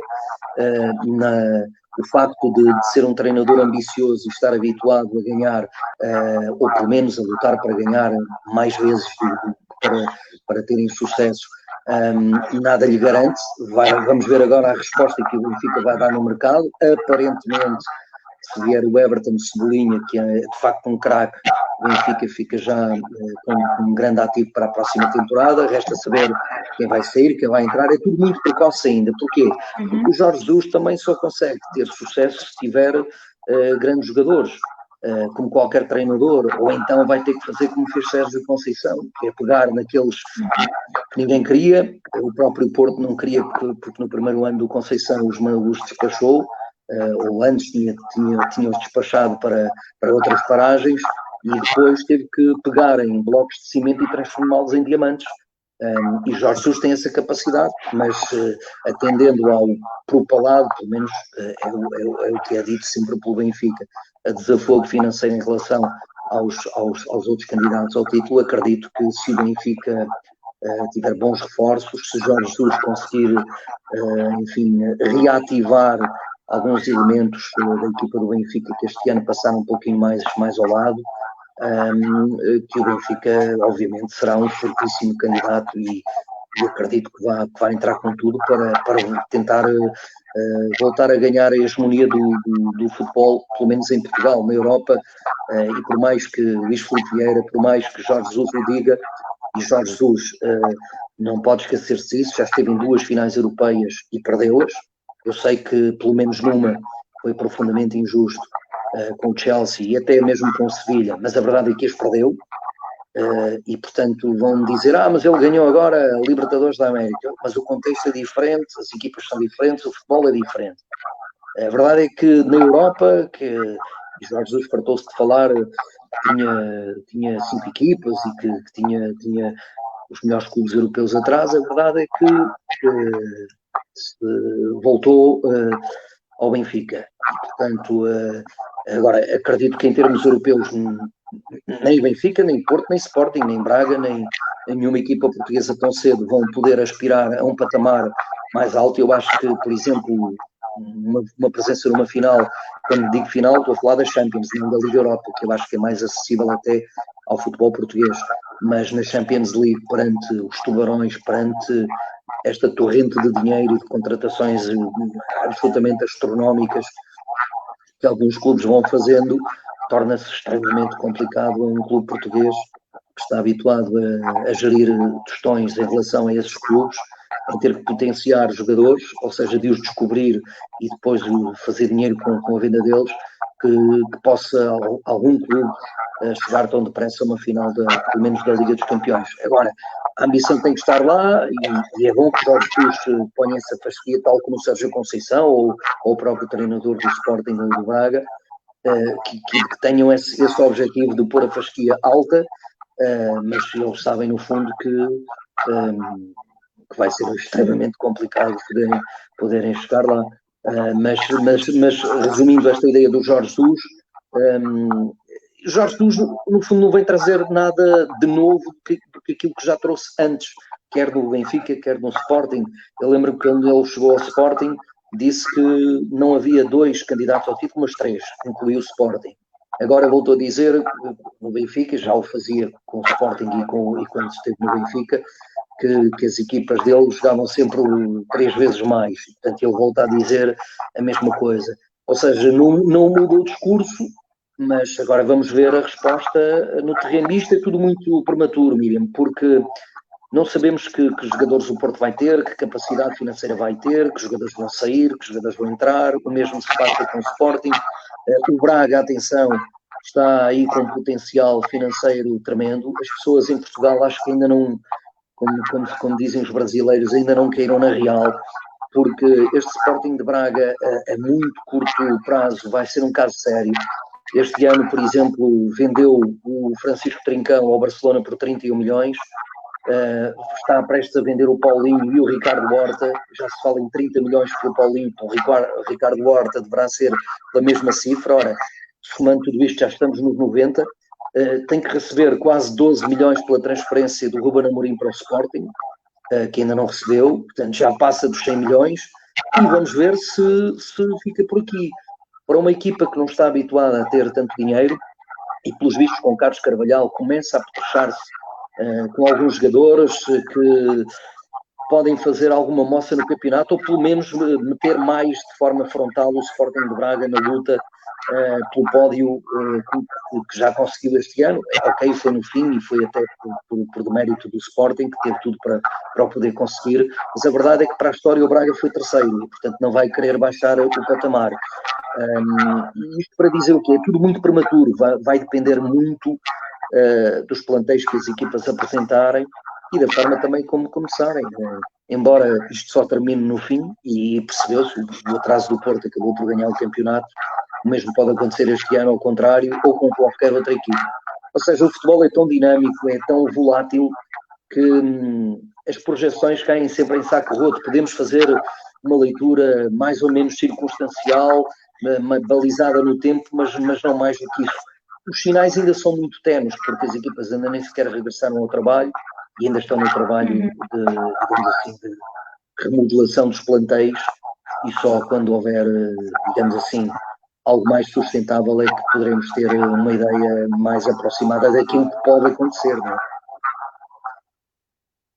O facto de ser um treinador ambicioso e estar habituado a ganhar, ou pelo menos a lutar para ganhar mais vezes para terem sucesso, nada lhe garante. Vamos ver agora a resposta que o Benfica vai dar no mercado. Aparentemente, se vier o Everton Cebolinha, que é de facto um craque, o Benfica fica já com um grande ativo para a próxima temporada. Resta saber quem vai sair, quem vai entrar. É tudo muito precoce ainda. Porquê? Porque o Jorge Jesus também só consegue ter sucesso se tiver grandes jogadores, como qualquer treinador, ou então vai ter que fazer como fez Sérgio Conceição, que é pegar naqueles que ninguém queria. O próprio Porto não queria, porque no primeiro ano do Conceição os despachou, ou antes tinha-os despachado para outras paragens, e depois teve que pegar em blocos de cimento e transformá-los em diamantes. E Jorge Jesus tem essa capacidade, mas atendendo ao propalado, pelo menos é o que é dito sempre pelo Benfica, a desafogo financeiro em relação aos outros candidatos ao título. Acredito que se o Benfica tiver bons reforços, se Jorge Jesus conseguir, enfim, reativar alguns elementos da equipa do Benfica que este ano passaram um pouquinho mais ao lado, que o Benfica obviamente será um fortíssimo candidato e acredito que vai entrar com tudo para tentar voltar a ganhar a hegemonia do futebol, pelo menos em Portugal, na Europa, e por mais que Luís Filipe Vieira, por mais que Jorge Jesus o diga, e Jorge Jesus não pode esquecer-se disso, já esteve em 2 finais europeias e perdeu-as. Eu sei que pelo menos numa foi profundamente injusto com o Chelsea e até mesmo com o Sevilha, mas a verdade é que as perdeu. E portanto vão dizer, mas ele ganhou agora a Libertadores da América, mas o contexto é diferente, as equipas são diferentes, o futebol é diferente. A verdade é que na Europa, que Jorge Jesus fartou-se de falar, tinha 5 equipas e que tinha os melhores clubes europeus atrás, a verdade é que voltou ao Benfica. E, portanto, agora, acredito que em termos europeus nem Benfica, nem Porto, nem Sporting, nem Braga, nem nenhuma equipa portuguesa tão cedo vão poder aspirar a um patamar mais alto. Eu acho que, por exemplo, uma presença numa final, quando digo final, estou a falar da Champions, não da Liga Europa, que eu acho que é mais acessível até ao futebol português, mas na Champions League, perante os tubarões, perante esta torrente de dinheiro e de contratações absolutamente astronómicas que alguns clubes vão fazendo, torna-se extremamente complicado a um clube português que está habituado a gerir tostões em relação a esses clubes, em ter que potenciar jogadores, ou seja, de os descobrir e depois fazer dinheiro com a venda deles, que possa algum clube chegar tão depressa a uma final, pelo menos da Liga dos Campeões. Agora, a ambição tem que estar lá e é bom que Jorge Jesus ponha essa fasquia, tal como o Sérgio Conceição ou o próprio treinador do Sporting ou do Braga, que tenham esse objetivo de pôr a fasquia alta, mas eles sabem no fundo que vai ser extremamente complicado poderem chegar lá. Mas resumindo esta ideia do Jorge Jesus, Jorge Jesus no fundo não vem trazer nada de novo do que aquilo que já trouxe antes, quer no Benfica, quer no Sporting. Eu lembro que quando ele chegou ao Sporting disse que não havia 2 candidatos ao título, mas 3, incluiu o Sporting. Agora voltou a dizer, no Benfica, já o fazia com o Sporting e quando esteve no Benfica, que as equipas dele jogavam sempre 3 vezes mais. Portanto, ele volta a dizer a mesma coisa. Ou seja, não mudou o discurso, mas agora vamos ver a resposta no terreno. Isto é tudo muito prematuro, Miriam, porque não sabemos que jogadores o Porto vai ter, que capacidade financeira vai ter, que jogadores vão sair, que jogadores vão entrar. O mesmo se passa com o Sporting. O Braga, atenção, está aí com um potencial financeiro tremendo. As pessoas em Portugal acho que ainda não, como dizem os brasileiros, ainda não caíram na real, porque este Sporting de Braga a muito curto prazo vai ser um caso sério. Este ano, por exemplo, vendeu o Francisco Trincão ao Barcelona por 31 milhões, está prestes a vender o Paulinho e o Ricardo Horta, já se fala em 30 milhões pelo Paulinho, o Ricardo Horta deverá ser da mesma cifra. Ora, somando tudo isto, já estamos nos 90, tem que receber quase 12 milhões pela transferência do Ruben Amorim para o Sporting, que ainda não recebeu, portanto já passa dos 100 milhões, e vamos ver se fica por aqui. Para uma equipa que não está habituada a ter tanto dinheiro, e pelos vistos com Carlos Carvalhal começa a puxar-se com alguns jogadores que podem fazer alguma moça no campeonato, ou pelo menos meter mais de forma frontal o Sporting de Braga na luta pelo pódio que já conseguiu este ano. Ok, foi no fim e foi até por demérito do Sporting, que teve tudo para o poder conseguir, mas a verdade é que para a história o Braga foi terceiro e, portanto, não vai querer baixar o patamar. Isto para dizer o quê? É tudo muito prematuro, vai depender muito dos plantéis que as equipas apresentarem e da forma também como começarem. Embora isto só termine no fim, e percebeu-se, o atraso do Porto acabou por ganhar o campeonato, o mesmo pode acontecer este ano ao contrário, ou com qualquer outra equipe. Ou seja, o futebol é tão dinâmico, é tão volátil, que as projeções caem sempre em saco roto. Podemos fazer uma leitura mais ou menos circunstancial, balizada no tempo, mas não mais do que isso. Os sinais ainda são muito tenues, porque as equipas ainda nem sequer regressaram ao trabalho e ainda estão no trabalho de remodelação dos plantéis, e só quando houver, digamos assim, algo mais sustentável é que poderemos ter uma ideia mais aproximada daquilo que pode acontecer, não é?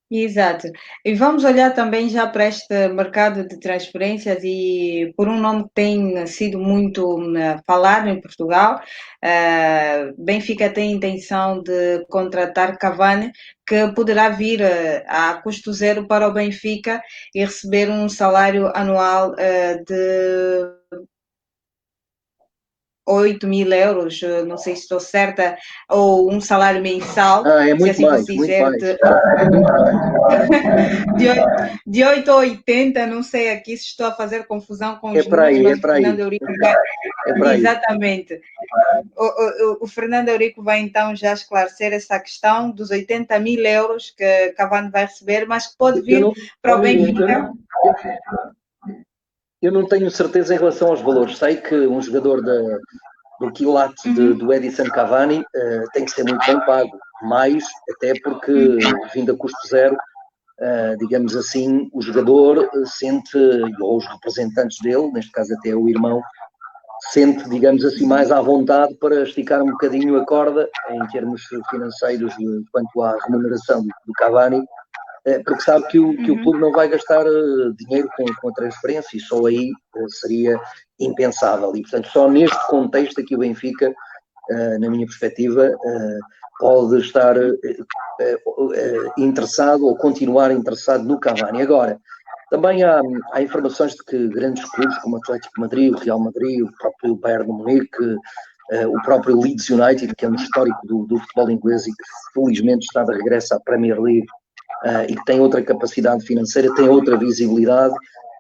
Exato. E vamos olhar também já para este mercado de transferências e por um nome que tem sido muito falado em Portugal, Benfica tem intenção de contratar Cavani, que poderá vir a custo zero para o Benfica e receber um salário anual de 8.000 euros, não sei se estou certa, ou um salário mensal, é se muito assim mais, posso muito dizer, mais. Muito mais. de 8 a 80, não sei aqui se estou a fazer confusão com os para números, aí, mas é o para aí. Fernando Eurico vai... É para aí. Exatamente. O Fernando Eurico vai então já esclarecer essa questão dos 80.000 euros que Cavani vai receber, mas que pode vir para o Benfica. Eu não tenho certeza em relação aos valores. Sei que um jogador do quilate do Edison Cavani tem que ser muito bem pago, mais até porque, vindo a custo zero, digamos assim, o jogador sente, ou os representantes dele, neste caso até o irmão, sente, digamos assim, mais à vontade para esticar um bocadinho a corda em termos financeiros quanto à remuneração do Cavani, porque sabe que o clube não vai gastar dinheiro com a transferência, e só aí seria impensável. E, portanto, só neste contexto aqui o Benfica, na minha perspectiva, pode estar interessado ou continuar interessado no Cavani. Agora, também há informações de que grandes clubes como o Atlético de Madrid, o Real Madrid, o próprio Bayern de Munique, o próprio Leeds United, que é um histórico do futebol inglês e que felizmente está de regresso à Premier League, e que tem outra capacidade financeira, tem outra visibilidade.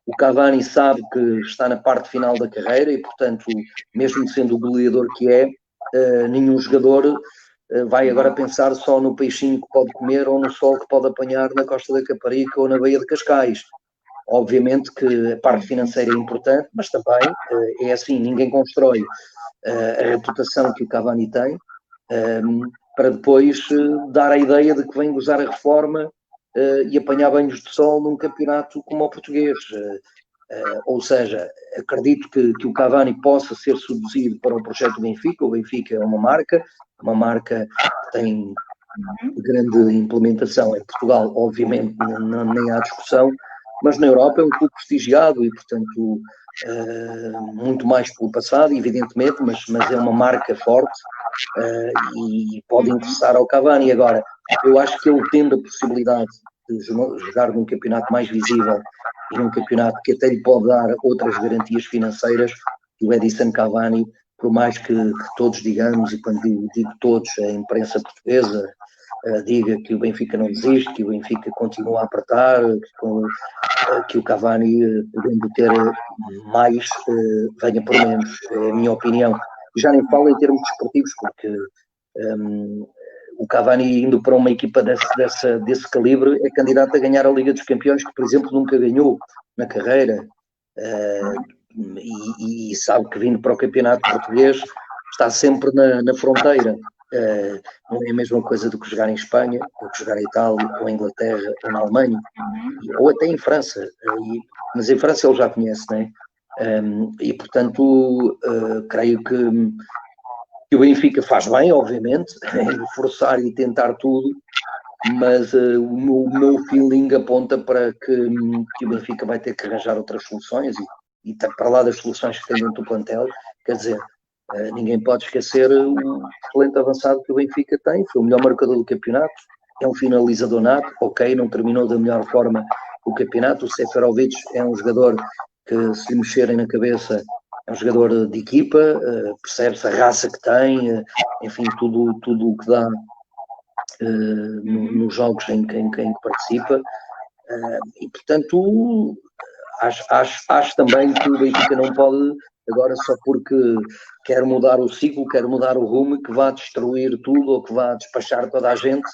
O Cavani sabe que está na parte final da carreira e, portanto, mesmo sendo o goleador que é, nenhum jogador vai agora pensar só no peixinho que pode comer ou no sol que pode apanhar na Costa da Caparica ou na Baía de Cascais. Obviamente que a parte financeira é importante, mas também é assim, ninguém constrói a reputação que o Cavani tem para depois dar a ideia de que vem gozar a reforma e apanhar banhos de sol num campeonato como o português. Ou seja, acredito que o Cavani possa ser seduzido para o projeto do Benfica. O Benfica é uma marca que tem grande implementação em Portugal, obviamente nem há discussão, mas na Europa é um clube prestigiado e, portanto, muito mais pelo passado, evidentemente, mas é uma marca forte e pode interessar ao Cavani. Agora, eu acho que ele tendo a possibilidade de jogar num campeonato mais visível e num campeonato que até lhe pode dar outras garantias financeiras, o Edinson Cavani, por mais que todos digamos, e quando digo todos, a imprensa portuguesa diga que o Benfica não desiste, que o Benfica continua a apertar, que o Cavani, podendo ter mais, venha por menos, é a minha opinião. Já nem falo em termos desportivos, porque o Cavani indo para uma equipa desse calibre é candidato a ganhar a Liga dos Campeões, que por exemplo nunca ganhou na carreira, e sabe que vindo para o campeonato português está sempre na fronteira. Não é a mesma coisa do que jogar em Espanha, ou que jogar em Itália, ou em Inglaterra, ou na Alemanha, ou até em França, mas em França ele já conhece, não é? E portanto creio que o Benfica faz bem, obviamente, em forçar e tentar tudo, mas o meu feeling aponta para que o Benfica vai ter que arranjar outras soluções e para lá das soluções que tem dentro do plantel, quer dizer, ninguém pode esquecer o talento avançado que o Benfica tem, foi o melhor marcador do campeonato, é um finalizador nato, ok, não terminou da melhor forma o campeonato, o Seferovic é um jogador que se lhe mexerem na cabeça é um jogador de equipa, percebe-se a raça que tem, enfim, tudo o que dá nos jogos em que participa, e portanto acho também que o Benfica não pode agora só porque quer mudar o ciclo, quer mudar o rumo, que vá destruir tudo ou que vá despachar toda a gente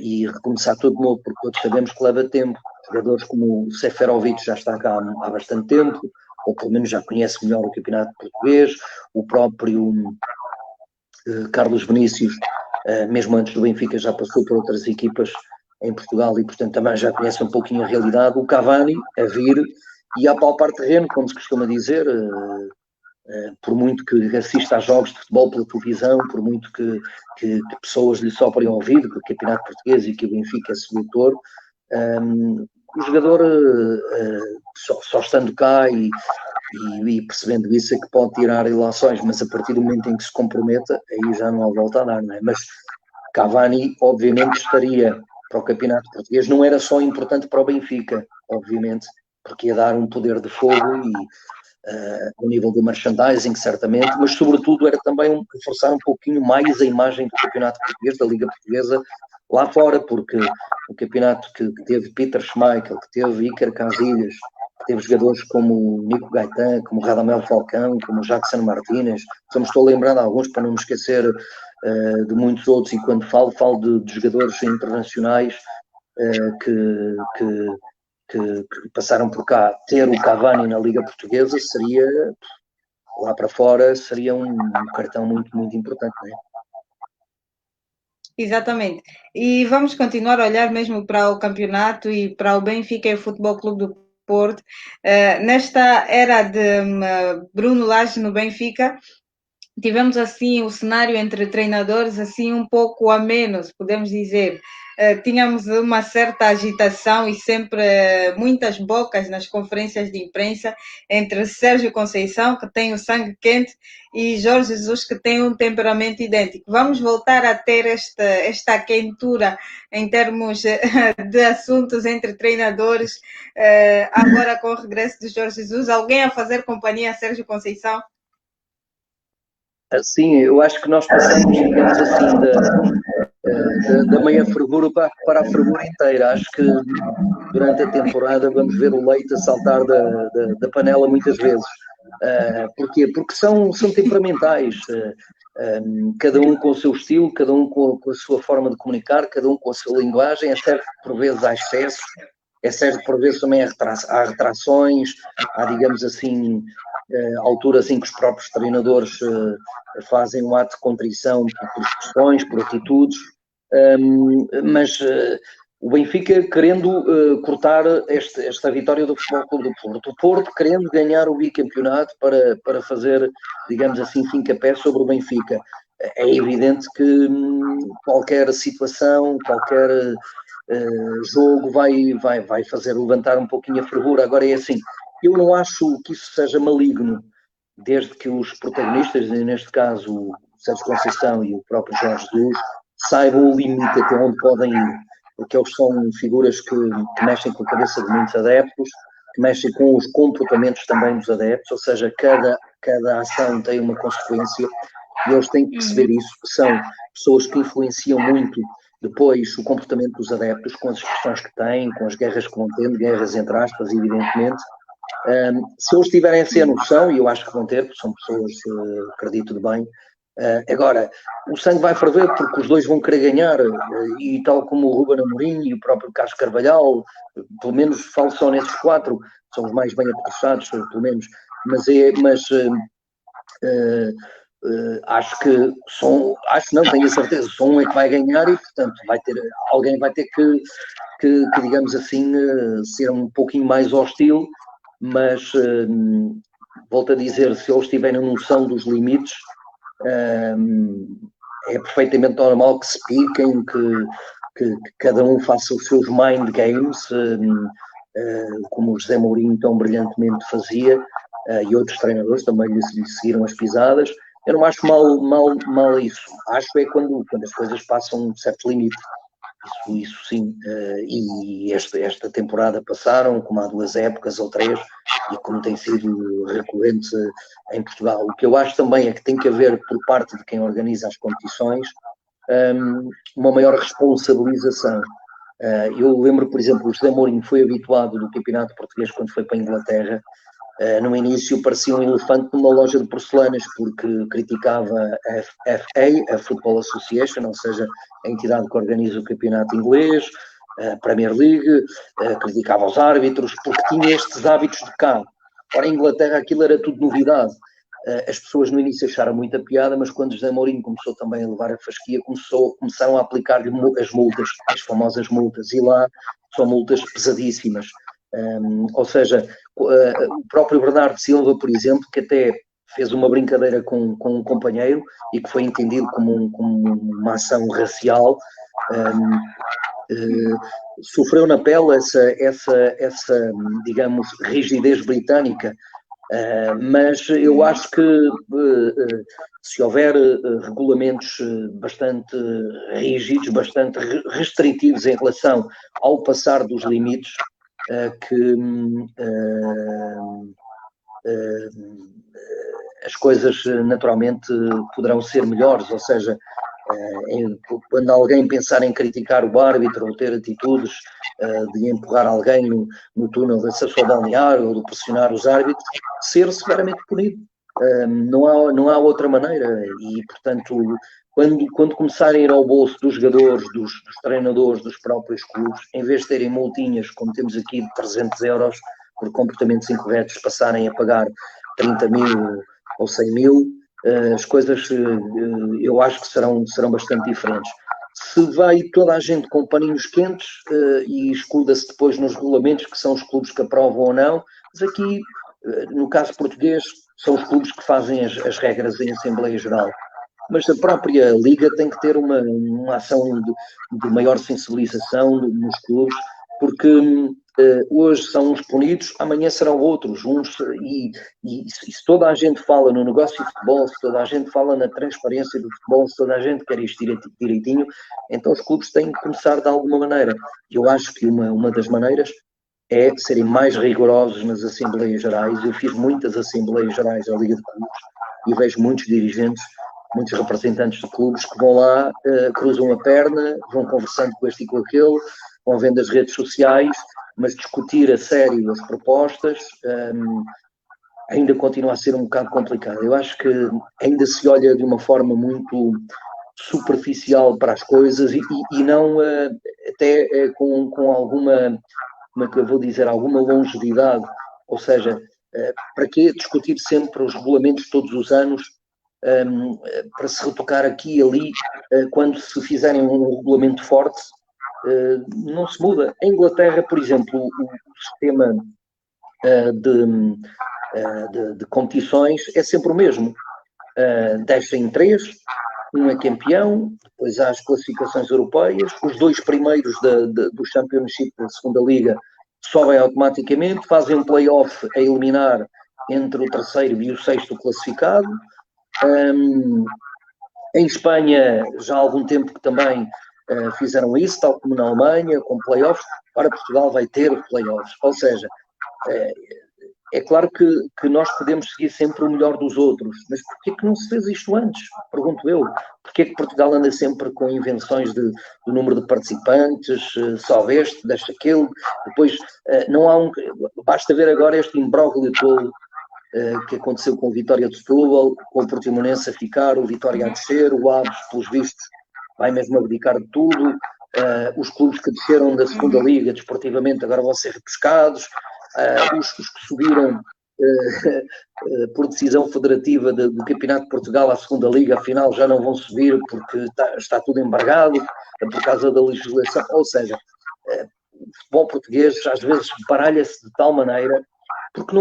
e recomeçar tudo de novo, porque todos sabemos que leva tempo. Jogadores como o Seferovic já está cá há bastante tempo, ou pelo menos já conhece melhor o campeonato português, o próprio Carlos Vinícius, mesmo antes do Benfica, já passou por outras equipas em Portugal e, portanto, também já conhece um pouquinho a realidade. O Cavani a vir e a palpar terreno, como se costuma dizer, por muito que assista a jogos de futebol pela televisão, por muito que pessoas lhe soprem ao ouvido, que o campeonato português e que o Benfica é sedutor, o jogador só estando cá e percebendo isso é que pode tirar ilações, mas a partir do momento em que se comprometa, aí já não há volta a dar, não é? Mas Cavani, obviamente, estaria para o campeonato português, não era só importante para o Benfica, obviamente, porque ia dar um poder de fogo e ao nível do merchandising, certamente, mas sobretudo era também reforçar um pouquinho mais a imagem do campeonato português, da Liga Portuguesa, lá fora, porque o campeonato que teve Peter Schmeichel, que teve Iker Casillas, que teve jogadores como Nico Gaetan, como Radamel Falcão, como Jackson Martínez, só me estou lembrando de alguns para não me esquecer de muitos outros, e quando falo de jogadores internacionais que passaram por cá. Ter o Cavani na Liga Portuguesa seria, lá para fora, seria um cartão muito, muito importante, não é? Exatamente. E vamos continuar a olhar mesmo para o campeonato e para o Benfica e o Futebol Clube do Porto. Nesta era de Bruno Lage no Benfica, tivemos assim o cenário entre treinadores assim um pouco a menos, podemos dizer. Tínhamos uma certa agitação e sempre muitas bocas nas conferências de imprensa entre Sérgio Conceição, que tem o sangue quente, e Jorge Jesus, que tem um temperamento idêntico. Vamos voltar a ter esta quentura em termos de assuntos entre treinadores, agora com o regresso de Jorge Jesus. Alguém a fazer companhia a Sérgio Conceição? Sim, eu acho que nós passamos, digamos assim, da meia fervura para a fervura inteira. Acho que durante a temporada vamos ver o leite a saltar da panela muitas vezes. Porquê? Porque são temperamentais. Cada um com o seu estilo, cada um com a sua forma de comunicar, cada um com a sua linguagem. É certo que por vezes há excessos, é certo que por vezes também há retrações, há, digamos assim, alturas em que os próprios treinadores fazem um ato de contrição por expressões, por atitudes, mas o Benfica querendo cortar esta vitória do Futebol Clube do Porto, o Porto querendo ganhar o bicampeonato para fazer, digamos assim, fim-capé sobre o Benfica. É evidente que qualquer situação, qualquer jogo vai fazer levantar um pouquinho a fervura. Agora é assim, eu não acho que isso seja maligno, desde que os protagonistas, neste caso o Sérgio Conceição e o próprio Jorge Jesus, saibam o limite até onde podem ir, porque eles são figuras que mexem com a cabeça de muitos adeptos, que mexem com os comportamentos também dos adeptos, ou seja, cada ação tem uma consequência e eles têm que perceber isso, que são pessoas que influenciam muito depois o comportamento dos adeptos, com as expressões que têm, com as guerras que vão tendo, guerras entre aspas, evidentemente. Se eles tiverem essa noção, e eu acho que vão ter, porque são pessoas, acredito de bem, agora, o sangue vai ferver porque os dois vão querer ganhar, e tal como o Ruben Amorim e o próprio Carlos Carvalhal, pelo menos falo só nesses quatro, são os mais bem apetrechados, pelo menos, mas acho que acho não, tenho a certeza, só um é que vai ganhar e, portanto, alguém vai ter que digamos assim, ser um pouquinho mais hostil, mas volto a dizer, se eles tiverem noção dos limites, é perfeitamente normal que se piquem, que cada um faça os seus mind games, como o José Mourinho tão brilhantemente fazia, e outros treinadores também lhe seguiram as pisadas. Eu não acho mal isso. Acho é quando as coisas passam um certo limite. Isso sim. E esta temporada passaram, como há 2 épocas ou 3, e como tem sido recorrente em Portugal. O que eu acho também é que tem que haver, por parte de quem organiza as competições, uma maior responsabilização. Eu lembro, por exemplo, o José Mourinho foi habituado do Campeonato Português quando foi para a Inglaterra. No início parecia um elefante numa loja de porcelanas, porque criticava a FA, a Football Association, ou seja, a entidade que organiza o campeonato inglês, a Premier League, criticava os árbitros, porque tinha estes hábitos de cá. Ora, em Inglaterra aquilo era tudo novidade. As pessoas no início acharam muita piada, mas quando José Mourinho começou também a levar a fasquia, começaram a aplicar-lhe as multas, as famosas multas, e lá são multas pesadíssimas. Ou seja, o próprio Bernardo Silva, por exemplo, que até fez uma brincadeira com um companheiro e que foi entendido como uma ação racial, sofreu na pele essa, digamos, rigidez britânica. Mas eu acho que se houver regulamentos bastante rígidos, bastante restritivos em relação ao passar dos limites, que as coisas naturalmente poderão ser melhores, ou seja, quando alguém pensar em criticar o árbitro ou ter atitudes de empurrar alguém no túnel de acesso ao balneário ou de pressionar os árbitros, ser severamente punido. Não há outra maneira e, portanto, quando começarem a ir ao bolso dos jogadores, dos treinadores, dos próprios clubes, em vez de terem multinhas, como temos aqui de 300 euros por comportamentos incorretos, passarem a pagar 30 mil ou 100 mil, as coisas eu acho que serão bastante diferentes. Se vai toda a gente com paninhos quentes e escuda-se depois nos regulamentos, que são os clubes que aprovam ou não, mas aqui no caso português, são os clubes que fazem as regras em Assembleia Geral. Mas a própria Liga tem que ter uma ação de maior sensibilização nos clubes, porque hoje são uns punidos, amanhã serão outros. E se toda a gente fala no negócio de futebol, se toda a gente fala na transparência do futebol, se toda a gente quer isto direitinho, então os clubes têm que começar de alguma maneira. Eu acho que uma das maneiras é serem mais rigorosos nas Assembleias Gerais. Eu fiz muitas Assembleias Gerais da Liga de Clubes e vejo muitos dirigentes, muitos representantes de clubes que vão lá, cruzam a perna, vão conversando com este e com aquele, vão vendo as redes sociais, mas discutir a sério as propostas ainda continua a ser um bocado complicado. Eu acho que ainda se olha de uma forma muito superficial para as coisas e não até com alguma, como é que eu vou dizer, alguma longevidade. Ou seja, para que discutir sempre os regulamentos todos os anos, para se retocar aqui e ali, quando se fizerem um regulamento forte, não se muda. Em Inglaterra, por exemplo, o sistema de competições é sempre o mesmo. 10 em 3, um é campeão, depois há as classificações europeias, os 2 primeiros do Championship da segunda liga sobem automaticamente, fazem um play-off a eliminar entre o terceiro e o sexto classificado. Em Espanha, já há algum tempo que também fizeram isso, tal como na Alemanha, com play-offs. Agora Portugal vai ter play-offs. Ou seja, é claro que nós podemos seguir sempre o melhor dos outros, mas porquê que não se fez isto antes? Pergunto eu. Porquê que Portugal anda sempre com invenções do número de participantes, só este, deixa aquele, depois não há basta ver agora este imbróglio todo que aconteceu com o Vitória de Setúbal, com o Portimonense a ficar, o Vitória a descer, o Aves, pelos vistos, vai mesmo abdicar de tudo, os clubes que desceram da segunda liga desportivamente agora vão ser repescados, os que subiram por decisão federativa do Campeonato de Portugal à segunda liga, afinal já não vão subir porque está tudo embargado por causa da legislação. Ou seja, o futebol português às vezes baralha-se de tal maneira porque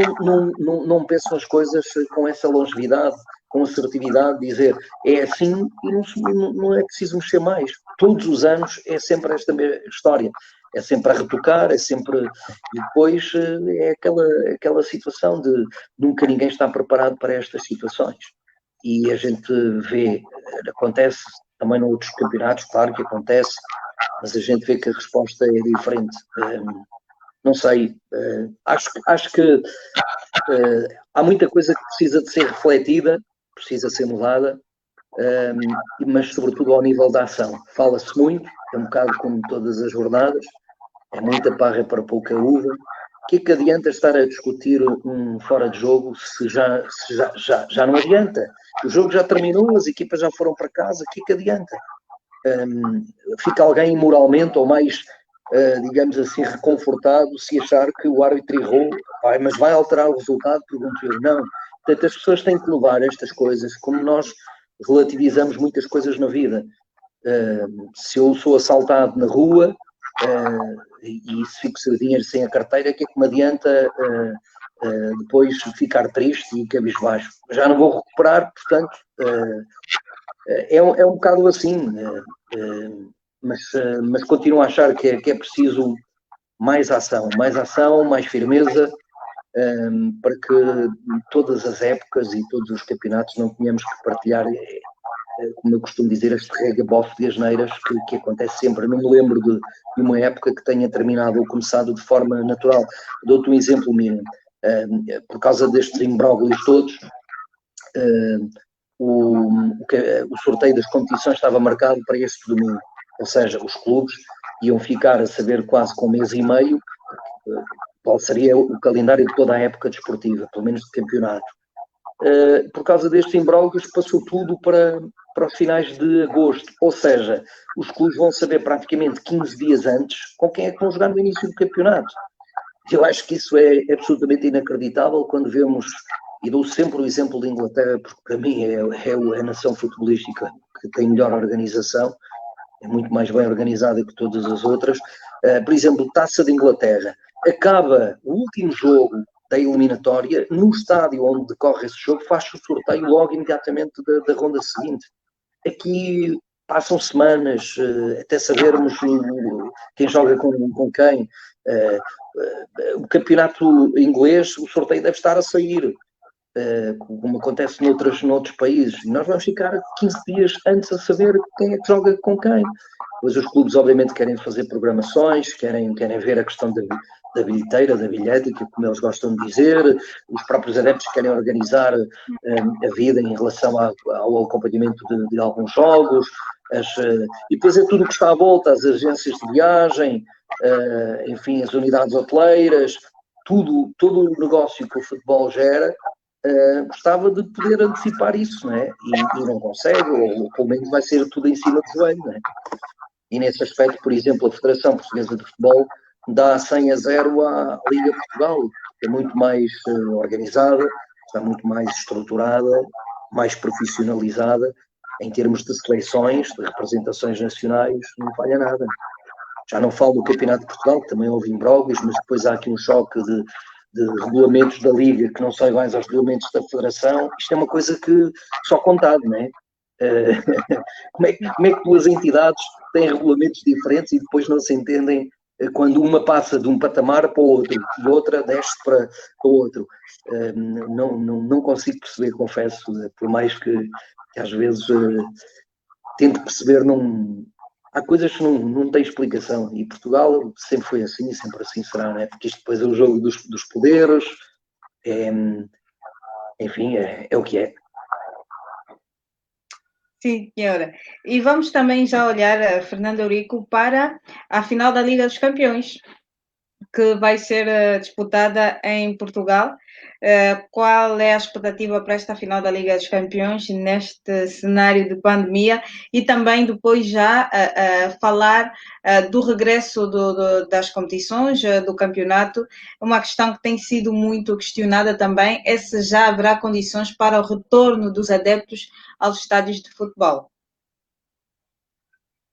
não pensam as coisas com essa longevidade, com assertividade, dizer é assim e não é preciso mexer mais. Todos os anos é sempre esta mesma história. É sempre a retocar, é sempre... E depois é aquela situação de nunca ninguém está preparado para estas situações. E a gente vê, acontece também noutros campeonatos, claro que acontece, mas a gente vê que a resposta é diferente. Não sei, acho que há muita coisa que precisa de ser refletida, precisa ser mudada, mas sobretudo ao nível da ação. Fala-se muito, é um bocado como todas as jornadas, é muita parra para pouca uva. O que é que adianta estar a discutir um fora de jogo se já não adianta? O jogo já terminou, as equipas já foram para casa, o que é que adianta? Fica alguém moralmente ou mais, digamos assim, reconfortado se achar que o árbitro errou, mas vai alterar o resultado? Pergunto eu. Não. Portanto, as pessoas têm que levar estas coisas, como nós relativizamos muitas coisas na vida. Se eu sou assaltado na rua e se fico sem dinheiro, sem a carteira, o que é que me adianta depois ficar triste e cabisbaixo? Já não vou recuperar, portanto, é um bocado assim, mas continuo a achar que é preciso mais ação, mais firmeza, para que todas as épocas e todos os campeonatos não tenhamos que partilhar, como eu costumo dizer, este regabof de asneiras que acontece sempre. Eu não me lembro de uma época que tenha terminado ou começado de forma natural. Dou-te um exemplo, Miriam. Por causa destes imbróglios todos, o sorteio das competições estava marcado para este domingo. Ou seja, os clubes iam ficar a saber quase com um mês e meio qual seria o calendário de toda a época desportiva, pelo menos de campeonato. Por causa destes imbróglios, passou tudo para os finais de agosto. Ou seja, os clubes vão saber praticamente 15 dias antes com quem é que vão jogar no início do campeonato. Eu acho que isso é absolutamente inacreditável quando vemos, e dou sempre o exemplo de Inglaterra, porque para mim é a nação futebolística que tem melhor organização, é muito mais bem organizada que todas as outras. Por exemplo, Taça de Inglaterra. Acaba o último jogo da eliminatória, no estádio onde decorre esse jogo, faz-se o sorteio logo imediatamente da ronda seguinte. Aqui passam semanas até sabermos quem joga com quem. O campeonato inglês, o sorteio deve estar a sair, como acontece noutros países. Nós vamos ficar 15 dias antes a saber quem é que joga com quem. Pois os clubes, obviamente, querem fazer programações, querem ver a questão da bilheteira, da bilhética, como eles gostam de dizer. Os próprios adeptos querem organizar a vida em relação ao acompanhamento de alguns jogos. E depois é tudo o que está à volta, as agências de viagem, enfim, as unidades hoteleiras, todo o negócio que o futebol gera. Gostava de poder antecipar isso, não é? E não consegue, ou pelo menos vai ser tudo em cima do joelho, não é? E nesse aspecto, por exemplo, a Federação Portuguesa de Futebol dá 100-0 à Liga Portugal, que é muito mais organizada, está muito mais estruturada, mais profissionalizada, em termos de seleções, de representações nacionais, não falha nada. Já não falo do Campeonato de Portugal, que também houve imbróglios, mas depois há aqui um choque de regulamentos da Liga que não são iguais aos regulamentos da Federação. Isto é uma coisa que só contado, não é? Como é que duas entidades têm regulamentos diferentes e depois não se entendem quando uma passa de um patamar para o outro e outra desce para o outro? Não consigo perceber, confesso, por mais que às vezes tente perceber, há coisas que não têm explicação, e Portugal sempre foi assim e sempre assim será, não é? Porque isto depois é o jogo dos poderes, enfim, é o que é. Sim, senhora. E vamos também já olhar, Fernando Eurico, para a final da Liga dos Campeões, que vai ser disputada em Portugal. Qual é a expectativa para esta final da Liga dos Campeões neste cenário de pandemia? E também depois já falar do regresso das competições, do campeonato. Uma questão que tem sido muito questionada também é se já haverá condições para o retorno dos adeptos aos estádios de futebol.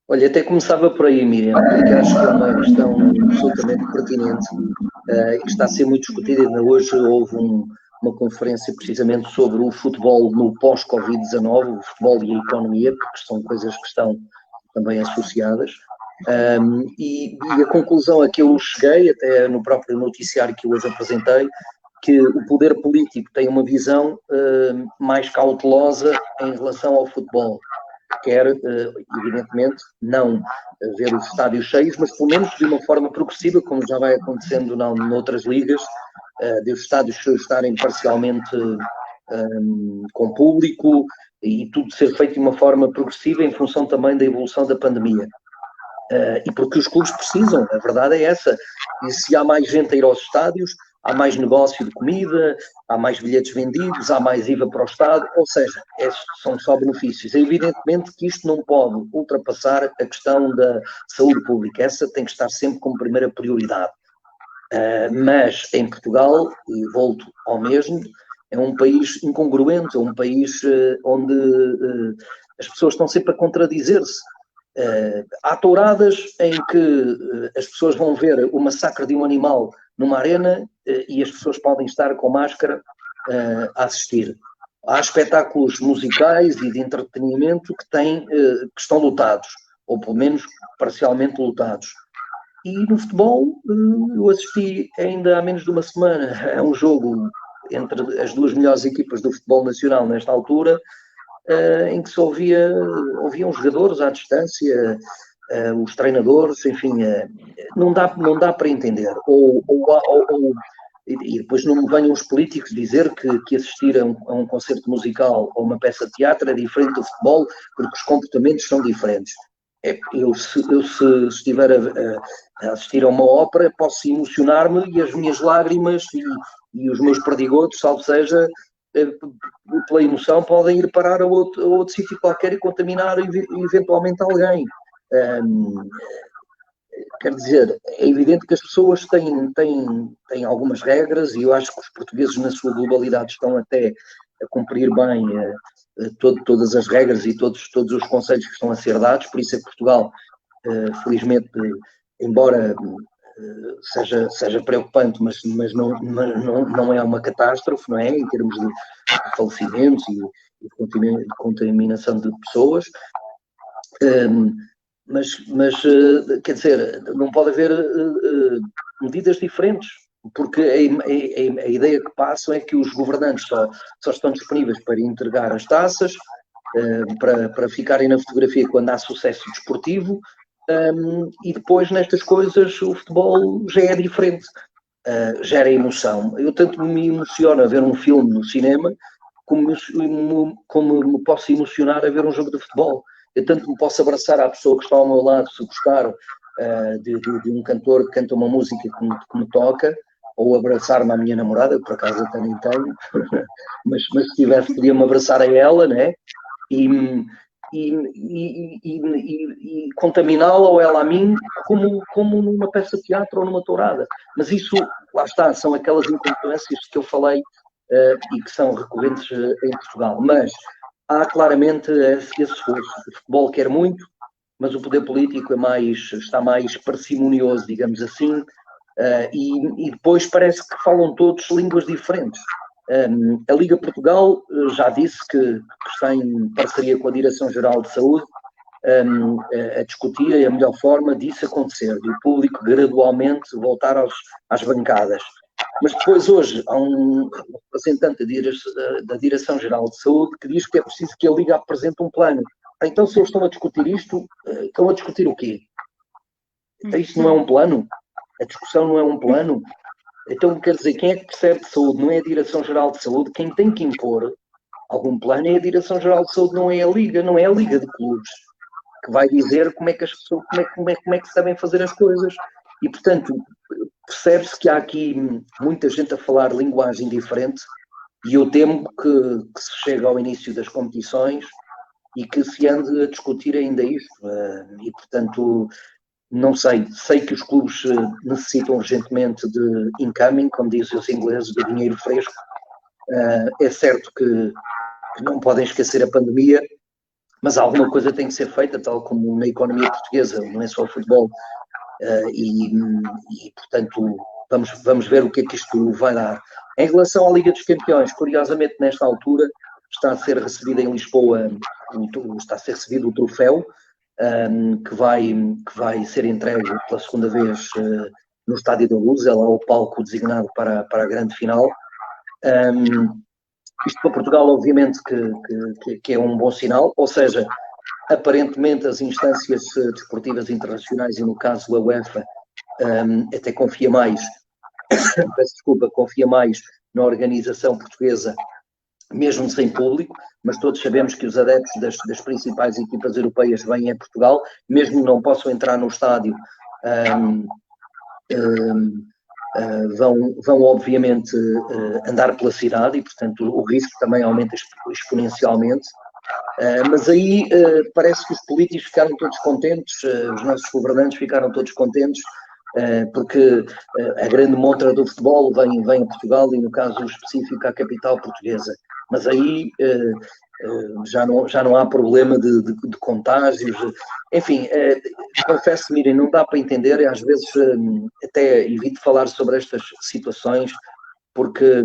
Olha, até começava por aí, Miriam, porque acho que é uma questão absolutamente pertinente e que está a ser muito discutida. Ainda hoje houve uma conferência precisamente sobre o futebol no pós-Covid-19, o futebol e a economia, porque são coisas que estão também associadas. E a conclusão a que eu cheguei, até no próprio noticiário que eu hoje apresentei, que o poder político tem uma visão mais cautelosa em relação ao futebol. Quer, evidentemente, não ver os estádios cheios, mas pelo menos de uma forma progressiva, como já vai acontecendo noutras ligas, de os estádios estarem parcialmente com público e tudo ser feito de uma forma progressiva em função também da evolução da pandemia. E porque os clubes precisam, a verdade é essa. E se há mais gente a ir aos estádios, há mais negócio de comida, há mais bilhetes vendidos, há mais IVA para o Estado, ou seja, são só benefícios. É evidentemente que isto não pode ultrapassar a questão da saúde pública. Essa tem que estar sempre como primeira prioridade. Mas em Portugal, e volto ao mesmo, é um país incongruente, é um país onde as pessoas estão sempre a contradizer-se. Há touradas em que as pessoas vão ver o massacre de um animal numa arena e as pessoas podem estar com máscara a assistir. Há espetáculos musicais e de entretenimento que estão lotados, ou pelo menos parcialmente lotados. E no futebol, eu assisti ainda há menos de uma semana a um jogo entre as duas melhores equipas do futebol nacional nesta altura, em que se ouviam jogadores à distância, os treinadores, enfim, não dá para entender. E depois não me venham os políticos dizer que assistir a um concerto musical ou uma peça de teatro é diferente do futebol, porque os comportamentos são diferentes. Eu se estiver a assistir a uma ópera, posso emocionar-me e as minhas lágrimas e os meus perdigotos, salvo seja, pela emoção, podem ir parar a outro sítio qualquer e contaminar eventualmente alguém. Quer dizer, é evidente que as pessoas têm algumas regras e eu acho que os portugueses, na sua globalidade, estão até a cumprir bem todas as regras e todos os conselhos que estão a ser dados. Por isso é que Portugal, felizmente, embora seja preocupante, mas não é uma catástrofe, não é? Em termos de falecimentos e de contaminação de pessoas. Mas quer dizer, não pode haver medidas diferentes, porque a ideia que passam é que os governantes só estão disponíveis para entregar as taças, para ficarem na fotografia quando há sucesso desportivo, e depois nestas coisas o futebol já é diferente, gera emoção. Eu tanto me emociono a ver um filme no cinema, como me posso emocionar a ver um jogo de futebol. Eu tanto me posso abraçar à pessoa que está ao meu lado, se gostar de um cantor que canta uma música que me toca, ou abraçar-me à minha namorada, que por acaso até nem tenho, mas se tivesse, podia-me abraçar a ela, né? E contaminá-la ou ela a mim como numa peça de teatro ou numa tourada. Mas isso, lá está, são aquelas incongruências que eu falei e que são recorrentes em Portugal. Mas há claramente esse esforço. O futebol quer muito, mas o poder político está mais parcimonioso, digamos assim, e depois parece que falam todos línguas diferentes. A Liga Portugal já disse que está em parceria com a Direção-Geral de Saúde a discutir a melhor forma disso acontecer, de o público gradualmente voltar às bancadas. Mas depois hoje há um representante da Direção-Geral de Saúde que diz que é preciso que a Liga apresente um plano. Então, se eles estão a discutir isto, estão a discutir o quê? Então, isto não é um plano? A discussão não é um plano? Então, quer dizer, quem é que percebe de saúde? Não é a Direção-Geral de Saúde. Quem tem que impor algum plano é a Direção-Geral de Saúde, não é a Liga, não é a Liga de Clubes, que vai dizer como é que as pessoas, como é que sabem fazer as coisas. E, portanto, percebe-se que há aqui muita gente a falar linguagem diferente e eu temo que se chegue ao início das competições e que se ande a discutir ainda isto. E, portanto, não sei que os clubes necessitam urgentemente de incoming, como dizem os ingleses, de dinheiro fresco. É certo que não podem esquecer a pandemia, mas alguma coisa tem que ser feita, tal como na economia portuguesa, não é só o futebol. E portanto, vamos ver o que é que isto vai dar. Em relação à Liga dos Campeões, curiosamente, nesta altura, está a ser recebido em Lisboa, está a ser recebido o troféu, que vai ser entregue pela segunda vez no Estádio da Luz, é lá o palco designado para a grande final. Isto para Portugal, obviamente, que é um bom sinal, ou seja, aparentemente as instâncias desportivas internacionais, e no caso a UEFA, até confia mais, confia mais na organização portuguesa, mesmo sem público, mas todos sabemos que os adeptos das principais equipas europeias vêm a Portugal, mesmo não possam entrar no estádio, vão obviamente andar pela cidade e, portanto, o risco também aumenta exponencialmente. Mas aí parece que os políticos ficaram todos contentes, os nossos governantes ficaram todos contentes, porque a grande montra do futebol vem a Portugal e, no caso específico, à capital portuguesa. Mas aí já não há problema de contágios. Enfim, confesso, Miriam, não dá para entender, e às vezes até evito falar sobre estas situações, porque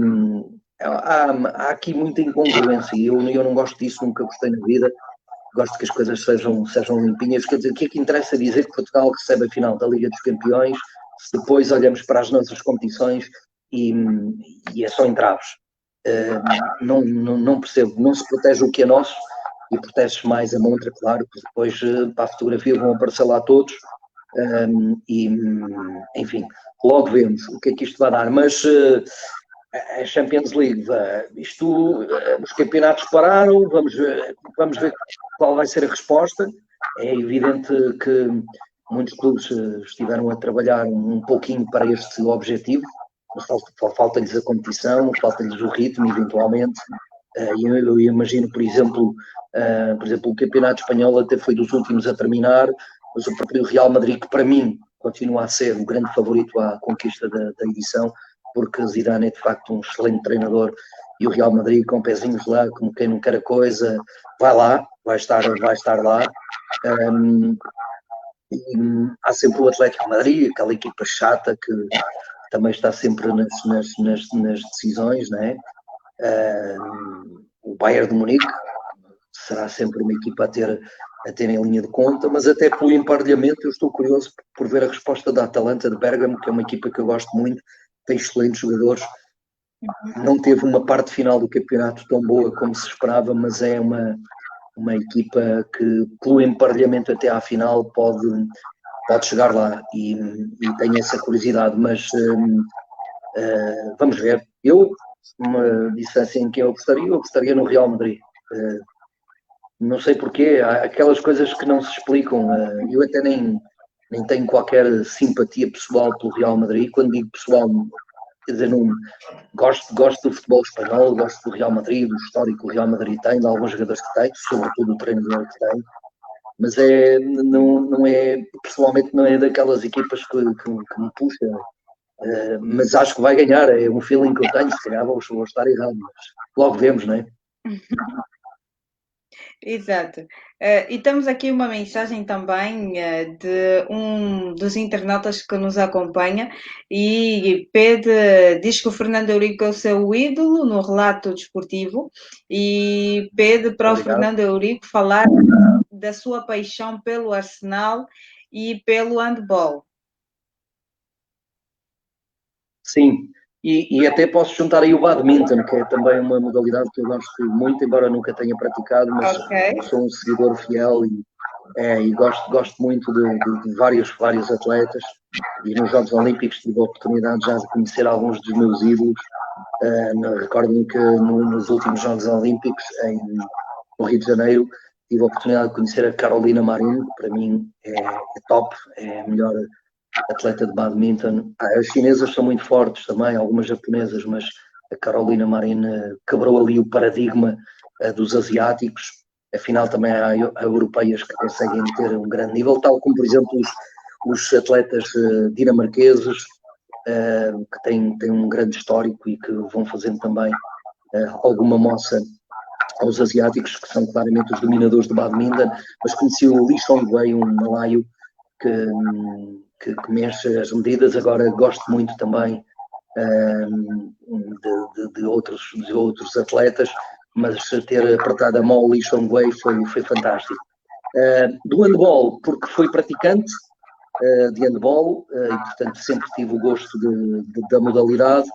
há aqui muita incongruência e eu não gosto disso, nunca gostei na vida. Gosto que as coisas sejam limpinhas. Quer dizer, o que é que interessa dizer que Portugal recebe a final da Liga dos Campeões se depois olhamos para as nossas competições e é só entraves? Não percebo. Não se protege o que é nosso e protege mais a montra, claro, que depois para a fotografia vão aparecer lá todos. Enfim, logo vemos o que é que isto vai dar. Mas a Champions League, os campeonatos pararam, vamos ver qual vai ser a resposta. É evidente que muitos clubes estiveram a trabalhar um pouquinho para este objetivo, mas falta-lhes a competição, falta-lhes o ritmo, eventualmente. Eu imagino, por exemplo, o Campeonato Espanhol até foi dos últimos a terminar, mas o próprio Real Madrid, que para mim continua a ser o grande favorito à conquista da edição, porque Zidane é de facto um excelente treinador e o Real Madrid com pezinhos lá, como quem não quer a coisa, vai estar lá. E há sempre o Atlético de Madrid, aquela equipa chata que também está sempre nas decisões, não é? O Bayern de Munique será sempre uma equipa a ter em linha de conta, mas até pelo emparelhamento eu estou curioso por ver a resposta da Atalanta de Bergamo, que é uma equipa que eu gosto muito, tem excelentes jogadores, não teve uma parte final do campeonato tão boa como se esperava, mas é uma equipa que pelo emparelhamento até à final pode chegar lá e tenho essa curiosidade, mas vamos ver. Eu, me dissessem em quem eu gostaria no Real Madrid. Não sei porquê, há aquelas coisas que não se explicam. Eu até nem tenho qualquer simpatia pessoal pelo Real Madrid. Quando digo pessoal, quer dizer, não, gosto do futebol espanhol, gosto do Real Madrid, do histórico que o Real Madrid tem, de alguns jogadores que tem, sobretudo o treinador que tem. Mas não é, pessoalmente, não é daquelas equipas que me puxa. Mas acho que vai ganhar, é um feeling que eu tenho, se calhar vou estar errado, mas logo vemos, não é? Exato. E temos aqui uma mensagem também de um dos internautas que nos acompanha e diz que o Fernando Eurico é o seu ídolo no relato desportivo e pede para o Fernando Eurico falar da sua paixão pelo Arsenal e pelo handball. Sim, e até posso juntar aí o badminton, que é também uma modalidade que eu gosto muito, embora nunca tenha praticado, mas sou um seguidor fiel e gosto muito de vários atletas. E nos Jogos Olímpicos tive a oportunidade já de conhecer alguns dos meus ídolos. Recordo-me que nos últimos Jogos Olímpicos, no Rio de Janeiro, tive a oportunidade de conhecer a Carolina Marin, que para mim é top, é a melhor atleta de badminton. As chinesas são muito fortes também, algumas japonesas, mas a Carolina Marin quebrou ali o paradigma dos asiáticos. Afinal, também há europeias que conseguem ter um grande nível, tal como, por exemplo, os atletas dinamarqueses, que têm um grande histórico e que vão fazendo também alguma moça aos asiáticos, que são claramente os dominadores de badminton, mas conheci o Lee Chong-wei, um malaio que mexe as medidas. Agora gosto muito também de outros atletas, mas ter apertado a mão ao Lee Chong-wei foi fantástico. Do handball, porque fui praticante de handball e, portanto, sempre tive o gosto da modalidade.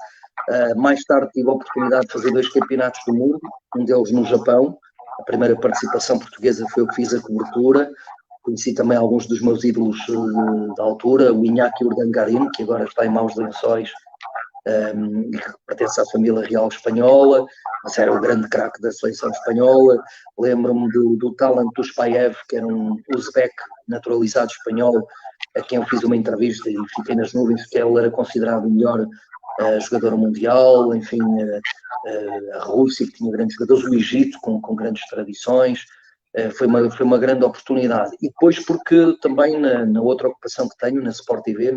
Mais tarde tive a oportunidade de fazer 2 campeonatos do mundo, um deles no Japão. A primeira participação portuguesa foi eu que fiz a cobertura. Conheci também alguns dos meus ídolos da altura, o Iñaki Urdangarin, que agora está em Maus Lençóis, e que pertence à família real espanhola, mas era o grande craque da seleção espanhola. Lembro-me do Talant Tuspaev, que era um uzbek naturalizado espanhol, a quem eu fiz uma entrevista e fiquei nas nuvens, que ele era considerado o melhor jogador mundial. Enfim, a Rússia, que tinha grandes jogadores, o Egito, com grandes tradições. Foi uma grande oportunidade. E depois porque também na outra ocupação que tenho, na Sport TV,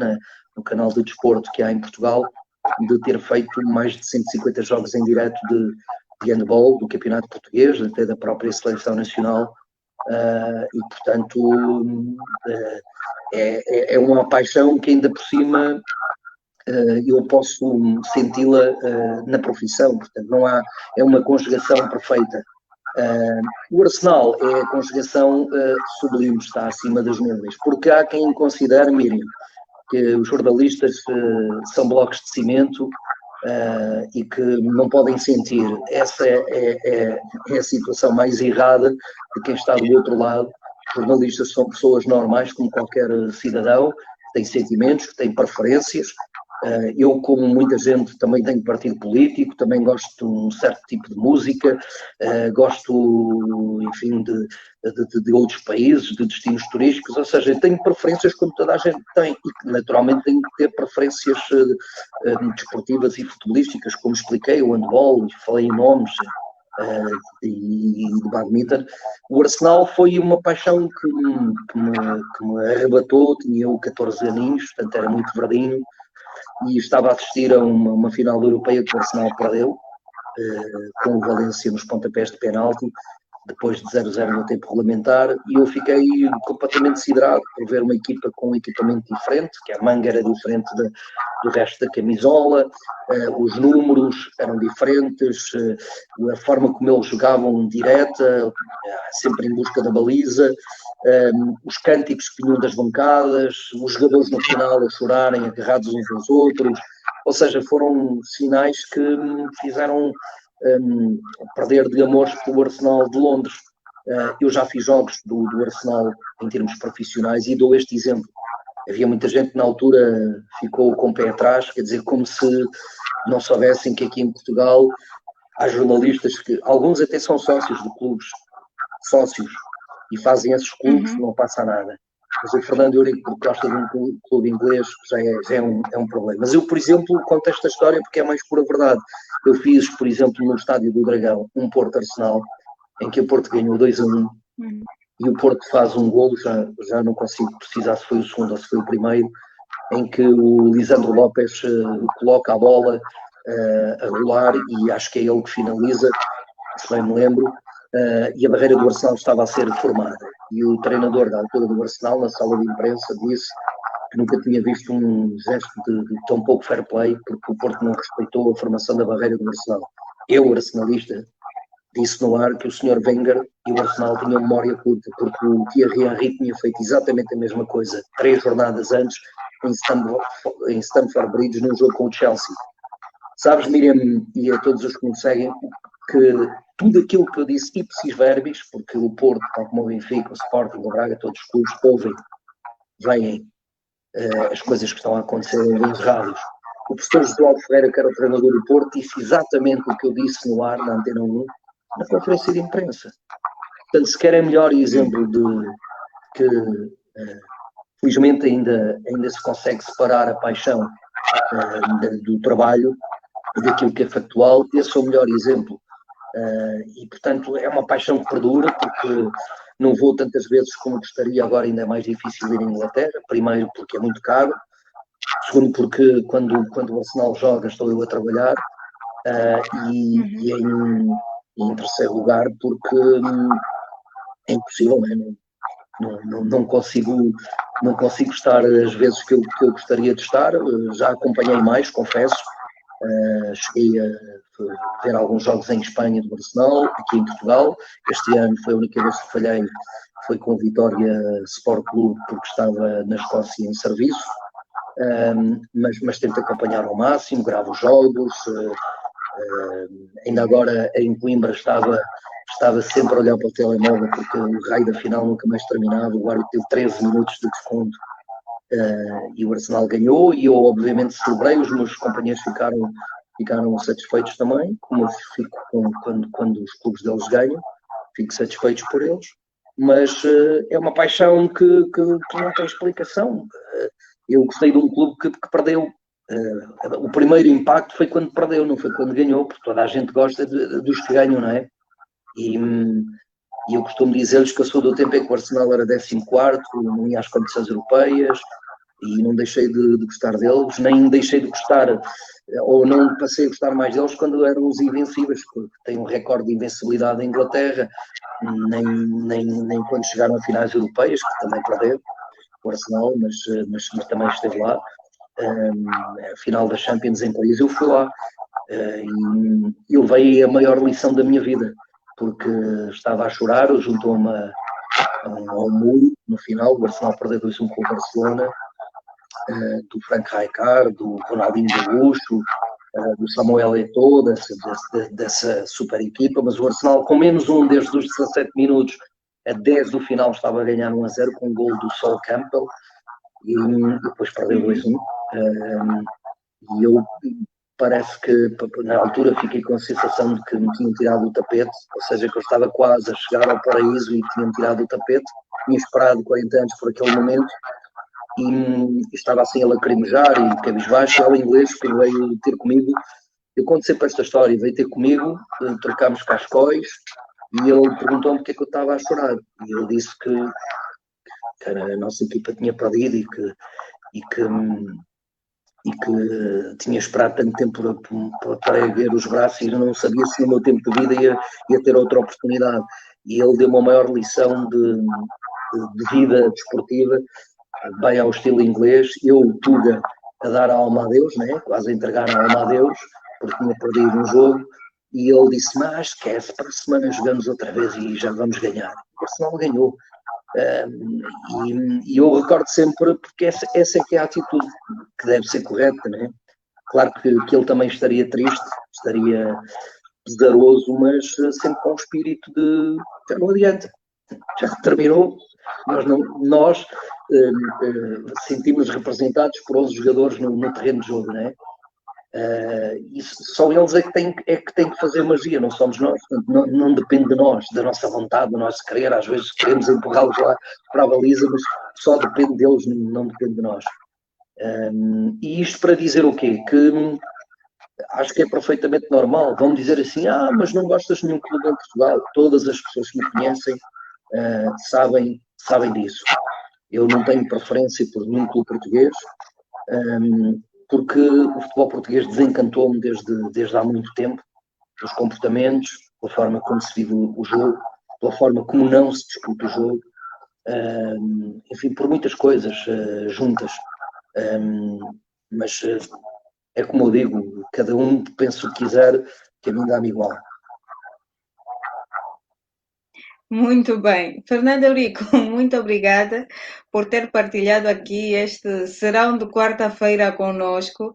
no canal de desporto que há em Portugal, de ter feito mais de 150 jogos em direto de handball, do campeonato português, até da própria seleção nacional, e portanto é uma paixão que ainda por cima eu posso senti-la na profissão. Portanto, não há, é uma conjugação perfeita. O Arsenal é a conjugação sublime, está acima das nuvens, porque há quem considere, Miriam, que os jornalistas são blocos de cimento e que não podem sentir. Essa é a situação mais errada de quem está do outro lado. Os jornalistas são pessoas normais, como qualquer cidadão, que têm sentimentos, que têm preferências. Eu, como muita gente, também tenho partido político, também gosto de um certo tipo de música, gosto, enfim, de outros países, de destinos turísticos, ou seja, tenho preferências como toda a gente tem, e que naturalmente tenho que ter preferências desportivas e futebolísticas, como expliquei, o handball, falei em nomes, e de badminton. O Arsenal foi uma paixão que me arrebatou. Tinha eu 14 aninhos, portanto era muito verdinho, e estava a assistir a uma final europeia que o Arsenal perdeu, com o Valência nos pontapés de penalti, depois de 0-0 no tempo regulamentar, e eu fiquei completamente siderado por ver uma equipa com um equipamento diferente, que a manga era diferente do resto da camisola, os números eram diferentes, a forma como eles jogavam direta, sempre em busca da baliza, os cânticos que vinham das bancadas, os jogadores no final a chorarem, agarrados uns aos outros, ou seja, foram sinais que me fizeram perder de amores pelo Arsenal de Londres. Eu já fiz jogos do Arsenal em termos profissionais e dou este exemplo. Havia muita gente que na altura ficou com o pé atrás, quer dizer, como se não soubessem que aqui em Portugal há jornalistas que, alguns até são sócios de clubes, sócios, e fazem esses clubes, não passa nada. Mas o Fernando Eurico gosta de um clube inglês, já é um problema. Mas eu, por exemplo, conto esta história porque é mais pura verdade. Eu fiz, por exemplo, no Estádio do Dragão, um Porto-Arsenal, em que o Porto ganhou 2-1, e o Porto faz um golo, já não consigo precisar se foi o segundo ou se foi o primeiro, em que o Lisandro Lopes coloca a bola a rolar, e acho que é ele que finaliza, se bem me lembro, e a barreira do Arsenal estava a ser formada. E o treinador da altura do Arsenal, na sala de imprensa, disse que nunca tinha visto um gesto de tão pouco fair play, porque o Porto não respeitou a formação da barreira do Arsenal. Eu, arsenalista, disse no ar que o Sr. Wenger e o Arsenal tinham memória curta, porque o Thierry Henry tinha feito exatamente a mesma coisa 3 jornadas antes em Stamford Bridge, num jogo com o Chelsea. Sabes, Miriam, e a todos os que me seguem, que tudo aquilo que eu disse ipsis verbis, porque o Porto, tal como o Benfica, o Sporting, o Braga, todos os clubes ouvem, veem as coisas que estão a acontecer nos rádios. O professor José Ferreira, que era o treinador do Porto, disse exatamente o que eu disse no ar, na Antena 1, na conferência de imprensa. Portanto, se quer é melhor exemplo de que, felizmente, ainda se consegue separar a paixão do trabalho e daquilo que é factual, esse é o melhor exemplo. E, portanto, é uma paixão que perdura, porque não vou tantas vezes como gostaria, agora ainda é mais difícil ir à Inglaterra. Primeiro, porque é muito caro. Segundo, porque quando o Arsenal joga, estou eu a trabalhar. E em terceiro lugar, porque é impossível, não consigo estar as vezes que eu gostaria de estar. Já acompanhei mais, confesso. Cheguei a ver alguns jogos em Espanha do Arsenal, aqui em Portugal. Este ano foi a única vez que falhei, foi com o Vitória Sport Clube, porque estava na Escócia em serviço. Mas tento acompanhar ao máximo, gravo jogos. Ainda agora em Coimbra estava sempre a olhar para o telemóvel, porque o raio da final nunca mais terminava. O árbitro teve 13 minutos de desconto. E o Arsenal ganhou, e eu obviamente celebrei, os meus companheiros ficaram satisfeitos também, como eu fico quando os clubes deles ganham, fico satisfeitos por eles, mas é uma paixão que não tem explicação. Eu gostei de um clube que perdeu. O primeiro impacto foi quando perdeu, não foi quando ganhou, porque toda a gente gosta dos que ganham, não é? E eu costumo dizer-lhes que eu sou do tempo em que o Arsenal era 14º, não ia às competições europeias, e não deixei de gostar deles, nem deixei de gostar, ou não passei a gostar mais deles quando eram os invencíveis, porque têm um recorde de invencibilidade em Inglaterra, nem quando chegaram a finais europeias, que também perderam o Arsenal, mas também esteve lá. A final da Champions em Paris, eu fui lá, e levei a maior lição da minha vida, porque estava a chorar junto a um muro no final. O Arsenal perdeu 2-1 com o Barcelona, do Frank Rijkaard, do Ronaldinho Gaúcho, do Samuel Eto'o, dessa super equipa, mas o Arsenal com menos um desde os 17 minutos a 10 do final estava a ganhar 1-0 com um gol do Sol Campbell, e depois perdeu 2-1. E eu parece que na altura fiquei com a sensação de que me tinham tirado o tapete, ou seja, que eu estava quase a chegar ao paraíso e tinham tirado o tapete. Tinha esperado 40 anos por aquele momento e estava assim a lacrimejar e cabisbaixo. E ao inglês que veio ter comigo, eu conto sempre esta história, veio ter comigo, trocámos cascóis e ele perguntou-me porque é que eu estava a chorar. E eu disse que a nossa equipa tinha perdido e que tinha esperado tanto tempo para erguer os braços e não sabia se no meu tempo de vida ia ter outra oportunidade. e ele deu uma maior lição de vida desportiva, bem ao estilo inglês. Eu, Tuga, a dar a alma a Deus, né? Quase a entregar a alma a Deus, porque tinha perdido um jogo, e ele disse, mas esquece, para a semana jogamos outra vez e já vamos ganhar. O Arsenal ganhou. E eu recordo sempre, porque essa é que é a atitude que deve ser correta, né? Claro que ele também estaria triste, estaria pesaroso, mas sempre com o espírito de já não adianta, já terminou. Nós sentimos representados por 11 jogadores no terreno de jogo, não é? E só eles é que têm que fazer magia, não somos nós. Portanto, não depende de nós, da nossa vontade, do nosso querer. Às vezes queremos empurrá-los lá para a baliza, mas só depende deles, não depende de nós. E isto para dizer o quê? Que acho que é perfeitamente normal. Vão dizer assim, mas não gostas de nenhum clube em Portugal. Todas as pessoas que me conhecem sabem disso. Eu não tenho preferência por nenhum clube português, porque o futebol português desencantou-me desde há muito tempo, pelos comportamentos, pela forma como se vive o jogo, pela forma como não se disputa o jogo, enfim, por muitas coisas juntas. Mas é como eu digo, cada um pensa o que quiser, que a mim dá-me igual. Muito bem. Fernando Eurico, muito obrigada por ter partilhado aqui este serão de quarta-feira conosco.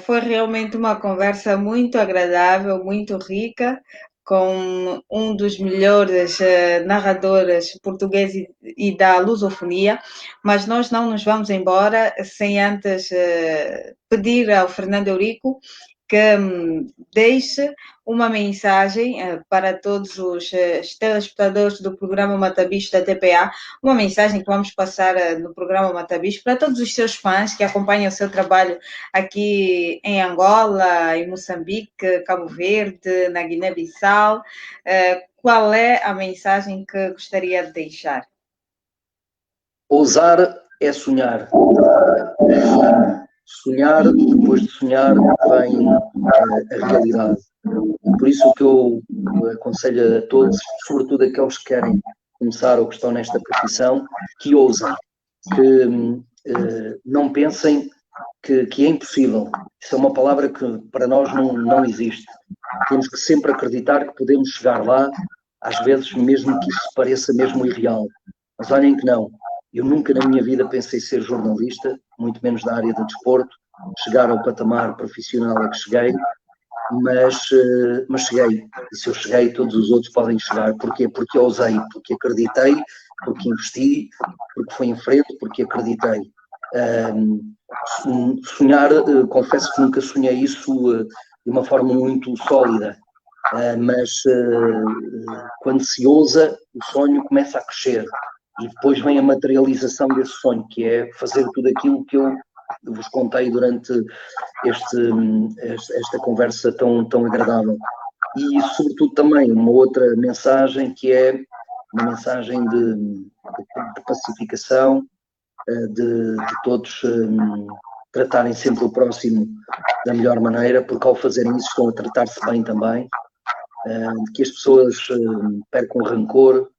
Foi realmente uma conversa muito agradável, muito rica, com um dos melhores narradores portugueses e da lusofonia, mas nós não nos vamos embora sem antes pedir ao Fernando Eurico que deixe uma mensagem para todos os telespectadores do programa Matabicho da TPA, uma mensagem que vamos passar no programa Matabicho para todos os seus fãs que acompanham o seu trabalho aqui em Angola, em Moçambique, Cabo Verde, na Guiné-Bissau. Qual é a mensagem que gostaria de deixar? Ousar é sonhar. Sonhar, depois de sonhar, vem a realidade. Por isso o que eu aconselho a todos, sobretudo aqueles que querem começar ou que estão nesta profissão, que ousem, que não pensem que é impossível. Isso é uma palavra que para nós não existe. Temos que sempre acreditar que podemos chegar lá, às vezes mesmo que isso pareça mesmo irreal. Mas olhem que não. Eu nunca na minha vida pensei ser jornalista, muito menos da área do desporto, chegar ao patamar profissional a que cheguei, mas cheguei. E se eu cheguei, todos os outros podem chegar. Porquê? Porque ousei, porque acreditei, porque investi, porque fui em frente, porque acreditei. Sonhar, confesso que nunca sonhei isso de uma forma muito sólida, mas quando se ousa, o sonho começa a crescer. E depois vem a materialização desse sonho, que é fazer tudo aquilo que eu vos contei durante esta conversa tão agradável. E, sobretudo, também uma outra mensagem, que é uma mensagem de pacificação, de todos tratarem sempre o próximo da melhor maneira, porque ao fazerem isso estão a tratar-se bem também, de que as pessoas percam rancor,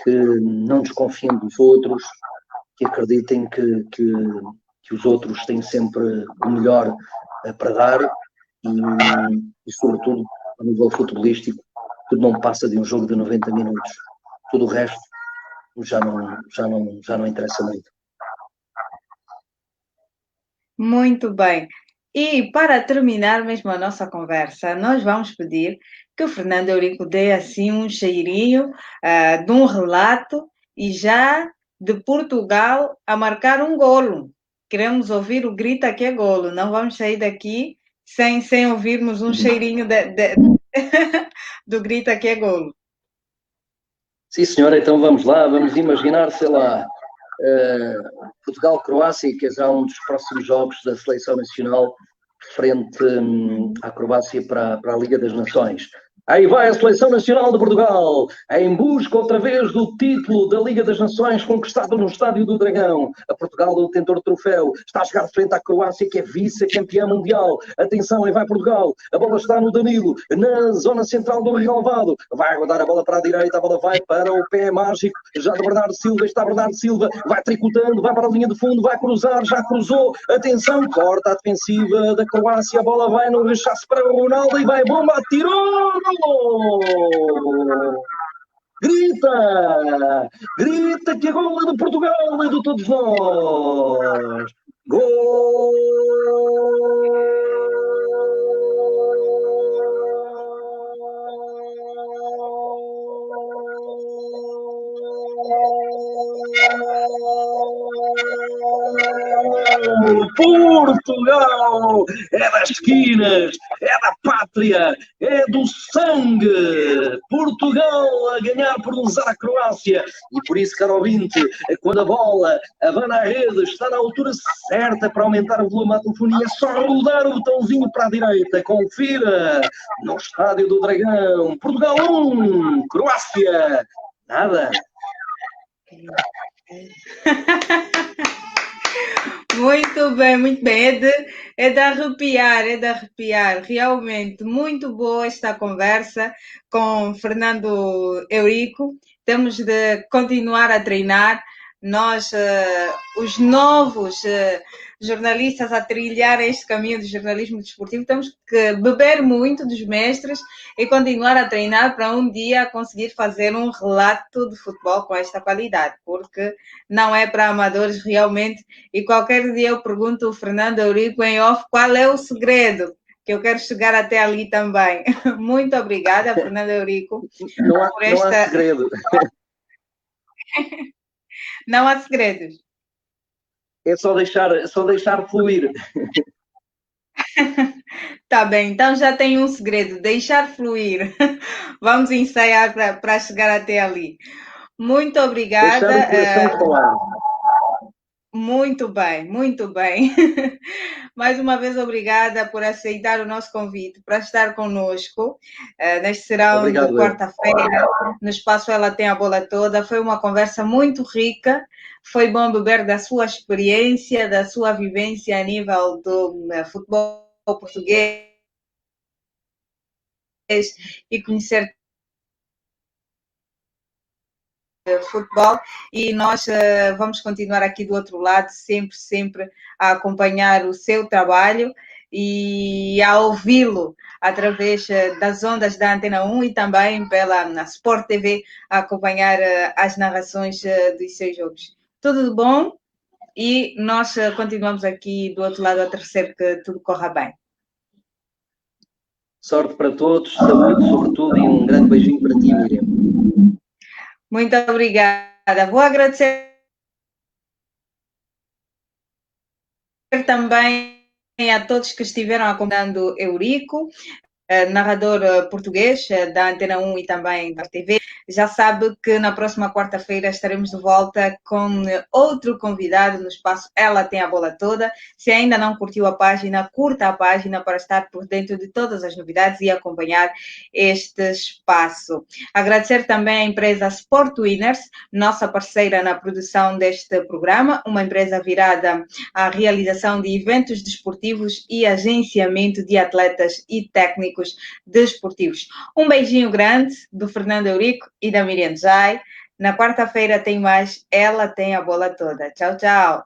que não desconfiem dos outros, que acreditem que os outros têm sempre o melhor para dar e, sobretudo, a nível futebolístico, tudo não passa de um jogo de 90 minutos. Tudo o resto já não interessa muito. Muito bem. E para terminar mesmo a nossa conversa, nós vamos pedir que o Fernando Eurico dê assim um cheirinho de um relato e já de Portugal a marcar um golo. Queremos ouvir o grita que é golo. Não vamos sair daqui sem ouvirmos um cheirinho do grita que é golo. Sim, senhora, então vamos lá, vamos imaginar, sei lá, Portugal-Croácia, que é já um dos próximos jogos da Seleção Nacional frente à Croácia para a Liga das Nações. Aí vai a Seleção Nacional de Portugal, em busca outra vez do título da Liga das Nações conquistado no Estádio do Dragão. A Portugal, o detentor do troféu, está a chegar frente à Croácia, que é vice-campeã mundial. Atenção, aí vai Portugal. A bola está no Danilo, na zona central do relvado. Vai rodar a bola para a direita, a bola vai para o pé mágico. Já de Bernardo Silva, está Bernardo Silva, vai tricotando, vai para a linha de fundo, vai cruzar, já cruzou. Atenção, corta a defensiva da Croácia, a bola vai no rechaço para o Ronaldo e vai bomba, atirou! Grita! Grita que a gol é de Portugal, é de todos nós! Gol! Portugal é das esquinas, é da pátria, é do sangue. Portugal a ganhar por usar a Croácia. E por isso, caro ouvinte, quando a bola abana a rede, está na altura certa para aumentar o volume da telefonia, é só rodar o botãozinho para a direita. Confira no Estádio do Dragão. Portugal 1, Croácia nada. Muito bem, muito bem. É de arrepiar, é de arrepiar. Realmente, muito boa esta conversa com Fernando Eurico. Temos de continuar a treinar. Nós, os novos jornalistas a trilhar este caminho do jornalismo desportivo, temos que beber muito dos mestres e continuar a treinar para um dia conseguir fazer um relato de futebol com esta qualidade, porque não é para amadores realmente. E qualquer dia eu pergunto ao Fernando Eurico em off qual é o segredo, que eu quero chegar até ali também. Muito obrigada, Fernando Eurico. Não há segredo. Não há segredos. É só deixar fluir. Tá bem, então já tem um segredo, deixar fluir. Vamos ensaiar para chegar até ali. Muito obrigada. Deixar o coração falar. Muito bem, muito bem. Mais uma vez, obrigada por aceitar o nosso convite para estar conosco neste serão de quarta-feira, no espaço Ela Tem a Bola Toda. Foi uma conversa muito rica, foi bom beber da sua experiência, da sua vivência a nível do futebol português e conhecer futebol, e nós vamos continuar aqui do outro lado, sempre a acompanhar o seu trabalho e a ouvi-lo através das ondas da Antena 1 e também pela Sport TV, a acompanhar as narrações dos seus jogos. Tudo de bom e nós continuamos aqui do outro lado a torcer que tudo corra bem. Sorte para todos, saúde sobretudo e um grande beijinho para ti, Miriam. Muito obrigada. Vou agradecer também a todos que estiveram acompanhando Eurico, narrador português da Antena 1 e também da TV. Já sabe que na próxima quarta-feira estaremos de volta com outro convidado no espaço Ela Tem a Bola Toda. Se ainda não curtiu a página, curta a página para estar por dentro de todas as novidades e acompanhar este espaço. Agradecer também à empresa Sport Winners, nossa parceira na produção deste programa, uma empresa virada à realização de eventos desportivos e agenciamento de atletas e técnicos desportivos. Um beijinho grande do Fernando Eurico e da Miriam Jai. Na quarta-feira tem mais Ela Tem a Bola Toda. Tchau, tchau.